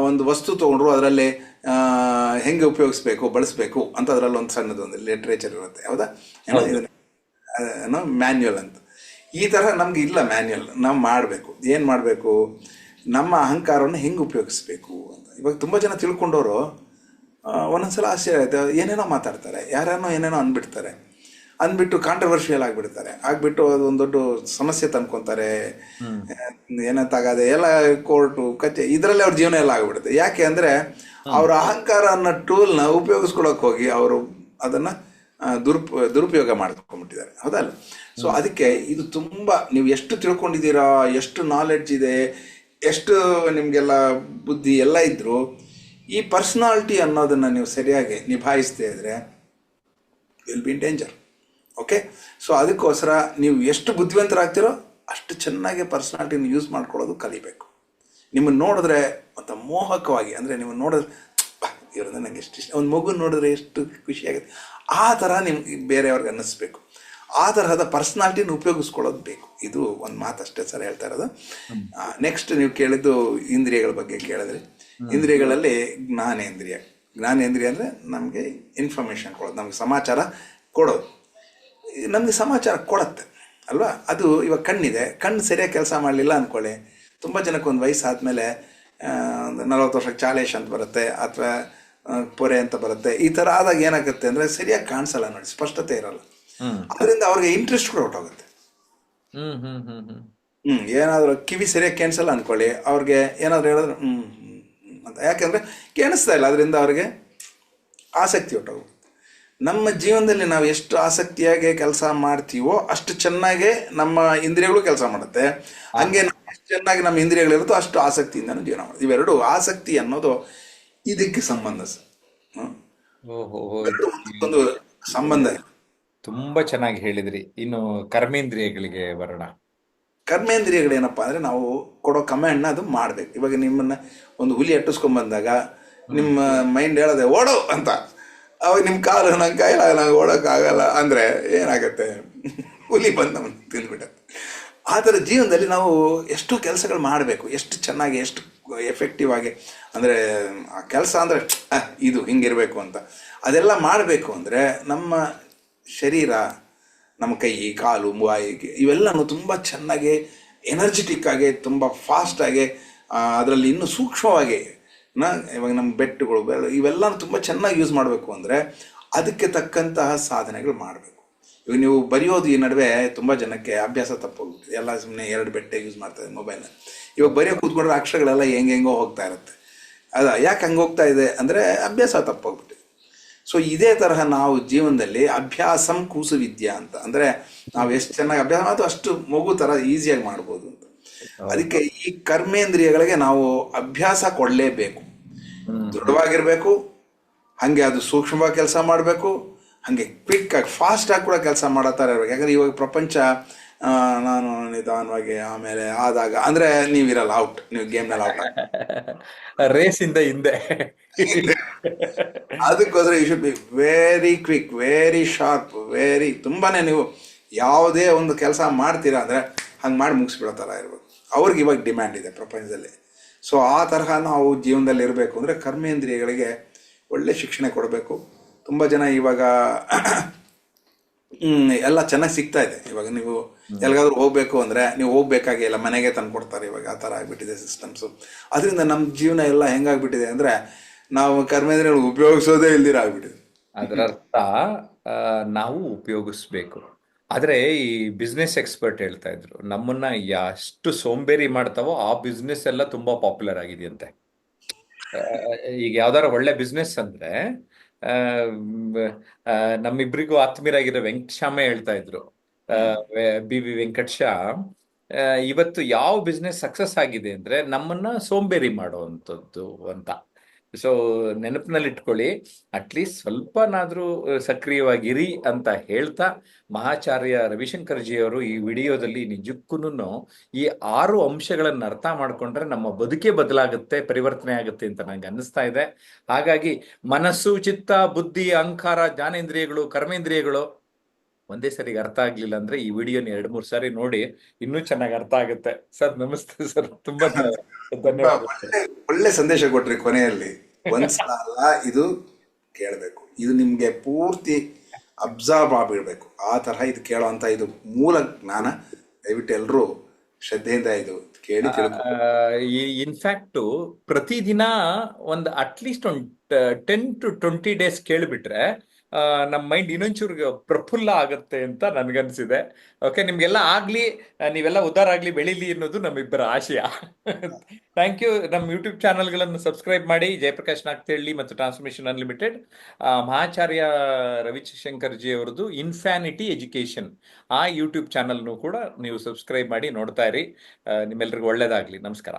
ಒಂದು ವಸ್ತು ತೊಗೊಂಡ್ರು ಅದರಲ್ಲಿ ಹೆಂಗೆ ಉಪಯೋಗಿಸ್ಬೇಕು, ಬಳಸಬೇಕು ಅಂತ ಅದರಲ್ಲಿ ಒಂದು ಸಣ್ಣದು ಒಂದು ಲಿಟ್ರೇಚರ್ ಇರುತ್ತೆ, ಹೌದಾ? ಏನೋ ಹೌದು. ಇದನ್ನ ಏನೋ ಮ್ಯಾನ್ಯುಯಲ್ ಅಂತ. ಈ ಥರ ನಮ್ಗೆ ಇಲ್ಲ ಮ್ಯಾನ್ಯುಯಲ್. ನಾವು ಮಾಡಬೇಕು, ಏನು ಮಾಡಬೇಕು, ನಮ್ಮ ಅಹಂಕಾರವನ್ನು ಹೆಂಗೆ ಉಪಯೋಗಿಸ್ಬೇಕು ಅಂತ. ಇವಾಗ ತುಂಬ ಜನ ತಿಳ್ಕೊಂಡವರು ಒಂದೊಂದ್ಸಲ ಆಶ್ಚರ್ಯ ಆಯ್ತು, ಏನೇನೋ ಮಾತಾಡ್ತಾರೆ, ಯಾರನ್ನೋ ಏನೇನೋ ಅಂದ್ಬಿಡ್ತಾರೆ, ಅಂದ್ಬಿಟ್ಟು ಕಾಂಟ್ರವರ್ಷಿಯಲ್ ಆಗಿಬಿಡ್ತಾರೆ, ಆಗಿಬಿಟ್ಟು ಅದು ಒಂದು ದೊಡ್ಡ ಸಮಸ್ಯೆ ತಂದ್ಕೊತಾರೆ. ಹ್ಮ್ ಏನಂತಾಗದೆ ಎಲ್ಲ ಕೋರ್ಟು ಕಚ್ಚೆ ಇದರಲ್ಲಿ ಅವ್ರ ಜೀವನ ಎಲ್ಲ ಆಗಿಬಿಡುತ್ತೆ. ಯಾಕೆ ಅಂದರೆ ಹ್ಮ್ ಅವರ ಅಹಂಕಾರ ಅನ್ನೋ ಟೂಲ್ನ ಉಪಯೋಗಿಸ್ಕೊಳಕ್ಕೆ ಹೋಗಿ ಅವರು ಅದನ್ನು ದುರುಪಯೋಗ ಮಾಡ್ಕೊಂಡ್ಬಿಟ್ಟಿದ್ದಾರೆ, ಹೌದಲ್ಲ? ಸೊ ಹ್ಮ್ ಅದಕ್ಕೆ ಇದು ತುಂಬ, ನೀವು ಎಷ್ಟು ತಿಳ್ಕೊಂಡಿದ್ದೀರಾ, ಎಷ್ಟು ನಾಲೆಡ್ಜ್ ಇದೆ, ಎಷ್ಟು ನಿಮಗೆಲ್ಲ ಬುದ್ಧಿ ಎಲ್ಲ ಇದ್ದರೂ ಈ ಪರ್ಸನಾಲಿಟಿ ಅನ್ನೋದನ್ನು ನೀವು ಸರಿಯಾಗಿ ನಿಭಾಯಿಸದೇ ಇದ್ರೆ will be in danger. Okay, so ಅದಕ್ಕೋಸ್ಕರ ನೀವು ಎಷ್ಟು ಬುದ್ಧಿವಂತರಾಗ್ತಿರೋ ಅಷ್ಟು ಚೆನ್ನಾಗಿ ಪರ್ಸನಾಲಿಟಿನ ಯೂಸ್ ಮಾಡ್ಕೊಳ್ಳೋದು ಕಲಿಬೇಕು. ನಿಮ್ಮನ್ನು ನೋಡಿದ್ರೆ ಮತ್ತು ಮೋಹಕವಾಗಿ, ಅಂದರೆ ನಿಮ್ಮನ್ನು ನೋಡಿದ್ರೆ ಇವ್ರಿಂದ ನಂಗೆ ಎಷ್ಟು ಇಷ್ಟ, ಒಂದು ಮಗು ನೋಡಿದ್ರೆ ಎಷ್ಟು ಖುಷಿಯಾಗುತ್ತೆ, ಆ ಥರ ನಿಮ್ಗೆ ಬೇರೆಯವ್ರಿಗೆ ಅನ್ನಿಸ್ಬೇಕು. ಆ ತರಹದ ಪರ್ಸ್ನಾಲಿಟಿನ ಉಪಯೋಗಿಸ್ಕೊಳ್ಳೋದು ಬೇಕು. ಇದು ಒಂದು ಮಾತಷ್ಟೇ ಸರ್ ಹೇಳ್ತಾ ಇರೋದು. ಹ್ಮ್ ನೆಕ್ಸ್ಟ್ ನೀವು ಕೇಳಿದ್ದು ಇಂದ್ರಿಯಗಳ ಬಗ್ಗೆ ಕೇಳಿದ್ರಿ. ಹ್ಮ್ ಇಂದ್ರಿಯಗಳಲ್ಲಿ ಜ್ಞಾನೇಂದ್ರಿಯ. ಜ್ಞಾನೇಂದ್ರಿಯ ಅಂದರೆ ನಮಗೆ ಇನ್ಫಾರ್ಮೇಷನ್ ಕೊಡೋದು, ನಮಗೆ ಸಮಾಚಾರ ಕೊಡೋದು. ನಮಗೆ ಸಮಾಚಾರ ಕೊಡುತ್ತೆ ಅಲ್ವಾ? ಅದು ಇವಾಗ ಕಣ್ಣಿದೆ, ಕಣ್ಣು ಸರಿಯಾಗಿ ಕೆಲಸ ಮಾಡಲಿಲ್ಲ ಅಂದ್ಕೊಳ್ಳಿ, ತುಂಬ ಜನಕ್ಕೆ ಒಂದು ವಯಸ್ಸಾದಮೇಲೆ ಒಂದು 40 ವರ್ಷಕ್ಕೆ ಚಾಲೇಶ್ ಅಂತ ಬರುತ್ತೆ, ಅಥವಾ ಪೊರೆ ಅಂತ ಬರುತ್ತೆ. ಈ ಥರ ಆದಾಗ ಏನಾಗುತ್ತೆ ಅಂದರೆ ಸರಿಯಾಗಿ ಕಾಣಿಸಲ್ಲ ನೋಡಿ, ಸ್ಪಷ್ಟತೆ ಇರಲ್ಲ. ಹ್ಮ್ ಅದರಿಂದ ಅವ್ರಿಗೆ ಇಂಟ್ರೆಸ್ಟ್ ಕೂಡ ಹೊರಟೋಗುತ್ತೆ. ಹ್ಮ್ ಹ್ಮ್ ಹ್ಮ್ ಹ್ಮ್ ಏನಾದರೂ ಕಿವಿ ಸರಿಯಾಗಿ ಕೇಳಿಸಲ್ಲ ಅಂದ್ಕೊಳ್ಳಿ, ಅವ್ರಿಗೆ ಏನಾದರೂ ಹೇಳಿದ್ರೆ ಅಂತ, ಯಾಕೆಂದರೆ ಕೇಳಿಸ್ತಾ ಇಲ್ಲ, ಅದರಿಂದ ಅವ್ರಿಗೆ ಆಸಕ್ತಿ ಹೊರಟೋಗುತ್ತೆ. ನಮ್ಮ ಜೀವನದಲ್ಲಿ ನಾವು ಎಷ್ಟು ಆಸಕ್ತಿಯಾಗಿ ಕೆಲಸ ಮಾಡ್ತೀವೋ ಅಷ್ಟು ಚೆನ್ನಾಗಿ ನಮ್ಮ ಇಂದ್ರಿಯಗಳು ಕೆಲಸ ಮಾಡುತ್ತೆ. ಹಾ ಹಂಗೆ ನಾವು ಎಷ್ಟು ಚೆನ್ನಾಗಿ ನಮ್ಮ ಇಂದ್ರಿಯಗಳಿರುತ್ತೋ ಅಷ್ಟು ಆಸಕ್ತಿಯಿಂದನೂ ಜೀವನ ಮಾಡೋದು. ಇವೆರಡು, ಆಸಕ್ತಿ ಅನ್ನೋದು ಇದಕ್ಕೆ ಸಂಬಂಧ ಸರ್. ಓಹೋ ಇವೆರಡು ಒಂದಕ್ಕೊಂದು ಸಂಬಂಧ ಇದೆ. ತುಂಬಾ ಚೆನ್ನಾಗಿ ಹೇಳಿದ್ರಿ. ಇನ್ನು ಕರ್ಮೇಂದ್ರಿಯಗಳಿಗೆ ಬರೋಣ. ಕರ್ಮೇಂದ್ರಿಯಗಳೇನಪ್ಪ ಅಂದರೆ ನಾವು ಕೊಡೋ ಕಮ್ಯಾಂಡ್ನ ಅದು ಮಾಡಬೇಕು. ಇವಾಗ ನಿಮ್ಮನ್ನು ಒಂದು ಹುಲಿ ಅಟ್ಟಿಸ್ಕೊಂಡ್ಬಂದಾಗ ಹ್ಮ್ ನಿಮ್ಮ ಮೈಂಡ್ ಹೇಳೋದೆ ಓಡೋ ಅಂತ, ಅವಾಗ ನಿಮ್ಮ ಕಾಲು ನಂಗೆ ಕೈಲ ನಂಗೆ ಓಡೋಕ್ಕಾಗಲ್ಲ ಅಂದರೆ ಏನಾಗುತ್ತೆ, ಹುಲಿ ಬಂದು ನಮ್ಮನ್ನು ತಿಂದ್ಬಿಟ್ಟೆ. ಆ ಥರ ಜೀವನದಲ್ಲಿ ನಾವು ಎಷ್ಟೋ ಕೆಲಸಗಳು ಮಾಡಬೇಕು, ಎಷ್ಟು ಚೆನ್ನಾಗಿ, ಎಷ್ಟು ಎಫೆಕ್ಟಿವ್ ಆಗಿ, ಅಂದರೆ ಆ ಕೆಲಸ ಅಂದರೆ ಇದು ಹಿಂಗಿರಬೇಕು ಅಂತ ಅದೆಲ್ಲ ಮಾಡಬೇಕು. ಅಂದರೆ ನಮ್ಮ ಶರೀರ, ನಮ್ಮ ಕೈ, ಕಾಲು, ಬಾಯಿ ಇವೆಲ್ಲನೂ ತುಂಬ ಚೆನ್ನಾಗಿ ಎನರ್ಜೆಟಿಕ್ ಆಗಿ, ತುಂಬ ಫಾಸ್ಟಾಗಿ, ಅದರಲ್ಲಿ ಇನ್ನೂ ಸೂಕ್ಷ್ಮವಾಗಿ ಇವಾಗ ನಮ್ಮ ಬೆಟ್ಟುಗಳು ಇವೆಲ್ಲನೂ ತುಂಬ ಚೆನ್ನಾಗಿ ಯೂಸ್ ಮಾಡಬೇಕು. ಅಂದರೆ ಅದಕ್ಕೆ ತಕ್ಕಂತಹ ಸಾಧನೆಗಳು ಮಾಡಬೇಕು. ಇವಾಗ ನೀವು ಬರೆಯೋದು ಈ ನಡುವೆ ತುಂಬ ಜನಕ್ಕೆ ಅಭ್ಯಾಸ ತಪ್ಪೋಗ್ಬಿಟ್ಟಿದೆ, ಎಲ್ಲ ಸುಮ್ಮನೆ 2 ಬೆಟ್ಟೆ ಯೂಸ್ ಮಾಡ್ತಾರೆ ಮೊಬೈಲ್ನ. ಇವಾಗ ಬರೆಯೋ ಕೂತ್ಕೊಂಡ್ರೆ ಅಕ್ಷರಗಳೆಲ್ಲ ಹೆಂಗೆಂಗೋ ಹೋಗ್ತಾ ಇರುತ್ತೆ. ಯಾಕೆ ಹಂಗೆ ಹೋಗ್ತಾ ಇದೆ ಅಂದರೆ ಅಭ್ಯಾಸ ತಪ್ಪೋಗ್ಬಿಟ್ಟಿದೆ. ಸೊ ಇದೇ ತರಹ ನಾವು ಜೀವನದಲ್ಲಿ ಅಭ್ಯಾಸಂ ಕೂಸು ವಿದ್ಯಾ ಅಂತ, ಅಂದರೆ ನಾವು ಎಷ್ಟು ಚೆನ್ನಾಗಿ ಅಭ್ಯಾಸ ಮಾಡೋದು ಅಷ್ಟು ಮಗು ಥರ ಈಸಿಯಾಗಿ ಮಾಡ್ಬೋದು ಅಂತ. ಹೌದು. ಅದಕ್ಕೆ ಈ ಕರ್ಮೇಂದ್ರಿಯಗಳಿಗೆ ನಾವು ಅಭ್ಯಾಸ ಕೊಡಲೇಬೇಕು. ಹ್ಮ್ ದೃಢವಾಗಿರಬೇಕು, ಹಾಗೆ ಅದು ಸೂಕ್ಷ್ಮವಾಗಿ ಕೆಲಸ ಮಾಡಬೇಕು, ಹಾಗೆ ಕ್ವಿಕ್ಕಾಗಿ ಫಾಸ್ಟಾಗಿ ಕೂಡ ಕೆಲಸ ಮಾಡೋ ಥರ ಇರಬೇಕು. ಯಾಕಂದರೆ ಇವಾಗ ಪ್ರಪಂಚ ನಾನು ನಿಧಾನವಾಗಿ ಆಮೇಲೆ ಆದಾಗ ಅಂದರೆ ನೀವಿರಲ್ಲ, ಔಟ್, ನೀವು ಗೇಮ್ನಲ್ಲಿ ಔಟ್ ರೇಸಿಂದ ಹಿಂದೆ. ಅದಕ್ಕೋಸ್ಕರ you should be very quick, very sharp, ತುಂಬಾನೇ ನೀವು ಯಾವುದೇ ಒಂದು ಕೆಲಸ ಮಾಡ್ತೀರಾ ಅಂದರೆ ಹಂಗೆ ಮಾಡಿ ಮುಗಿಸ್ಬಿಡೋ ಥರ ಇರಬೇಕು. ಅವ್ರಿಗೆ ಇವಾಗ ಡಿಮ್ಯಾಂಡ್ ಇದೆ ಪ್ರಪಂಚದಲ್ಲಿ. ಸೊ ಆ ತರಹ ನಾವು ಜೀವನದಲ್ಲಿ ಇರಬೇಕು ಅಂದರೆ ಕರ್ಮೇಂದ್ರಿಯಗಳಿಗೆ ಒಳ್ಳೆ ಶಿಕ್ಷಣ ಕೊಡಬೇಕು. ತುಂಬ ಜನ ಇವಾಗ ಎಲ್ಲ ಚೆನ್ನಾಗಿ ಸಿಗ್ತಾ ಇದೆ. ಇವಾಗ ನೀವು ಎಲ್ಲಿಗಾದ್ರೂ ಹೋಗಬೇಕು ಅಂದರೆ ನೀವು ಹೋಗ್ಬೇಕಾಗೇ ಇಲ್ಲ, ಮನೆಗೆ ತಂದು ಕೊಡ್ತಾರೆ. ಇವಾಗ ಆ ಥರ ಆಗಿಬಿಟ್ಟಿದೆ ಸಿಸ್ಟಮ್ಸು. ಅದರಿಂದ ನಮ್ಮ ಜೀವನ ಎಲ್ಲ ಹೆಂಗಾಗ್ಬಿಟ್ಟಿದೆ ಅಂದರೆ ನಾವು ಕರ್ಮೇಂದ್ರಿಯಗಳು ಉಪಯೋಗಿಸೋದೇ ಇಲ್ದಿರ ಆಗ್ಬಿಟ್ಟಿದೆ. ಅದರರ್ಥ ನಾವು ಉಪಯೋಗಿಸ್ಬೇಕು. ಆದ್ರೆ ಈ ಬಿಸ್ನೆಸ್ ಎಕ್ಸ್ಪರ್ಟ್ ಹೇಳ್ತಾ ಇದ್ರು ನಮ್ಮನ್ನ ಎಷ್ಟು ಸೋಂಬೇರಿ ಮಾಡ್ತಾವೋ ಆ ಬಿಸ್ನೆಸ್ ಎಲ್ಲ ತುಂಬಾ ಪಾಪ್ಯುಲರ್ ಆಗಿದೆಯಂತೆ. ಆ, ಈಗ ಯಾವ್ದಾರ ಒಳ್ಳೆ ಬಿಸ್ನೆಸ್ ಅಂದ್ರೆ ಆ, ಮ್, ಆ, ನಮ್ಮಿಬ್ರಿಗೂ ಆತ್ಮೀಯರಾಗಿರೋ ವೆಂಕಟಶ್ಯಾಮೇ ಹೇಳ್ತಾ ಇದ್ರು, ಹ್ಮ್. ಬಿ ವಿ ವೆಂಕಟ್ ಶಾ, ಇವತ್ತು ಯಾವ ಬಿಸ್ನೆಸ್ ಸಕ್ಸಸ್ ಆಗಿದೆ ಅಂದ್ರೆ ನಮ್ಮನ್ನ ಸೋಂಬೇರಿ ಮಾಡುವಂಥದ್ದು ಅಂತ. ಸೊ ನೆನಪಿನಲ್ಲಿ ಇಟ್ಕೊಳ್ಳಿ, ಅಟ್ಲೀಸ್ಟ್ ಸ್ವಲ್ಪನಾದ್ರೂ ಸಕ್ರಿಯವಾಗಿರಿ ಅಂತ ಹೇಳ್ತಾ, ಮಹಾಚಾರ್ಯ ರವಿಶಂಕರ್ ಜಿ ಅವರು ಈ ವಿಡಿಯೋದಲ್ಲಿ ನಿಜಕ್ಕೂ ಈ 6 ಅಂಶಗಳನ್ನು ಅರ್ಥ ಮಾಡ್ಕೊಂಡ್ರೆ ನಮ್ಮ ಬದುಕೇ ಬದಲಾಗುತ್ತೆ, ಪರಿವರ್ತನೆ ಆಗುತ್ತೆ ಅಂತ ನಂಗೆ ಅನ್ನಿಸ್ತಾ ಇದೆ. ಹಾಗಾಗಿ ಮನಸ್ಸು, ಚಿತ್ತ, ಬುದ್ಧಿ, ಅಹಂಕಾರ, ಜ್ಞಾನೇಂದ್ರಿಯಗಳು, ಕರ್ಮೇಂದ್ರಿಯಗಳು ಒಂದೇ ಸರಿಗೆ ಅರ್ಥ ಆಗ್ಲಿಲ್ಲ ಅಂದ್ರೆ ಈ ವಿಡಿಯೋನ 2-3 ಸಾರಿ ನೋಡಿ, ಇನ್ನೂ ಚೆನ್ನಾಗಿ ಅರ್ಥ ಆಗುತ್ತೆ. ಸರ್ ನಮಸ್ತೆ ಸರ್, ತುಂಬಾ ತುಂಬಾ ಧನ್ಯವಾದ ಸರ್. ಒಳ್ಳೆ ಒಳ್ಳೆ ಸಂದೇಶ ಕೊಟ್ರಿ ಕೊನೆಯಲ್ಲಿ. ಒಂದ್ಸಲ ಇದು ಕೇಳಬೇಕು, ಇದು ನಿಮ್ಗೆ ಪೂರ್ತಿ ಅಬ್ಸರ್ವ್ ಆಗ್ಬಿಡ್ಬೇಕು. ಆ ತರಹ ಇದು ಕೇಳೋಂತ ಇದು ಮೂಲ ಜ್ಞಾನ. ದಯವಿಟ್ಟು ಎಲ್ಲರೂ ಶ್ರದ್ಧೆಯಿಂದ ಇದು ಕೇಳಿ ತಿಳ್ಕೊ. ಈ ಇನ್ಫ್ಯಾಕ್ಟು ಪ್ರತಿದಿನ ಒಂದು ಅಟ್ಲೀಸ್ಟ್ ಒಂದು 10 to 20 ಡೇಸ್ ಕೇಳಿಬಿಟ್ರೆ ನಮ್ಮ ಮೈಂಡ್ ಇನ್ನೊಂಚೂರು ಪ್ರಫುಲ್ಲ ಆಗುತ್ತೆ ಅಂತ ನನ್ಗನ್ಸಿದೆ. ಓಕೆ, ನಿಮ್ಗೆಲ್ಲ ಆಗ್ಲಿ, ನೀವೆಲ್ಲ ಉದ್ಧಾರ ಆಗ್ಲಿ, ಬೆಳೀಲಿ ಅನ್ನೋದು ನಮ್ಮಿಬ್ಬರ ಆಶಯ. Thank you. ನಮ್ಮ ಯೂಟ್ಯೂಬ್ ಚಾನಲ್ಗಳನ್ನು ಸಬ್ಸ್ಕ್ರೈಬ್ ಮಾಡಿ, ಜಯಪ್ರಕಾಶ್ ನಾಗ್ತಿಹಳ್ಳಿ ಮತ್ತು ಟ್ರಾನ್ಸ್ಫಾರ್ಮೇಶನ್ ಅನ್ಲಿಮಿಟೆಡ್. ಮಹಾಚಾರ್ಯ ರವಿಶಂಕರ್ ಜಿ ಅವರದು ಇನ್ಫ್ಯಾನಿಟಿ ಎಜುಕೇಶನ್, ಆ ಯೂಟ್ಯೂಬ್ ಚಾನಲ್ನು ಕೂಡ ನೀವು ಸಬ್ಸ್ಕ್ರೈಬ್ ಮಾಡಿ ನೋಡ್ತಾ ಇರಿ. ನಿಮ್ಮೆಲ್ರಿಗೂ ಒಳ್ಳೇದಾಗ್ಲಿ. ನಮಸ್ಕಾರ.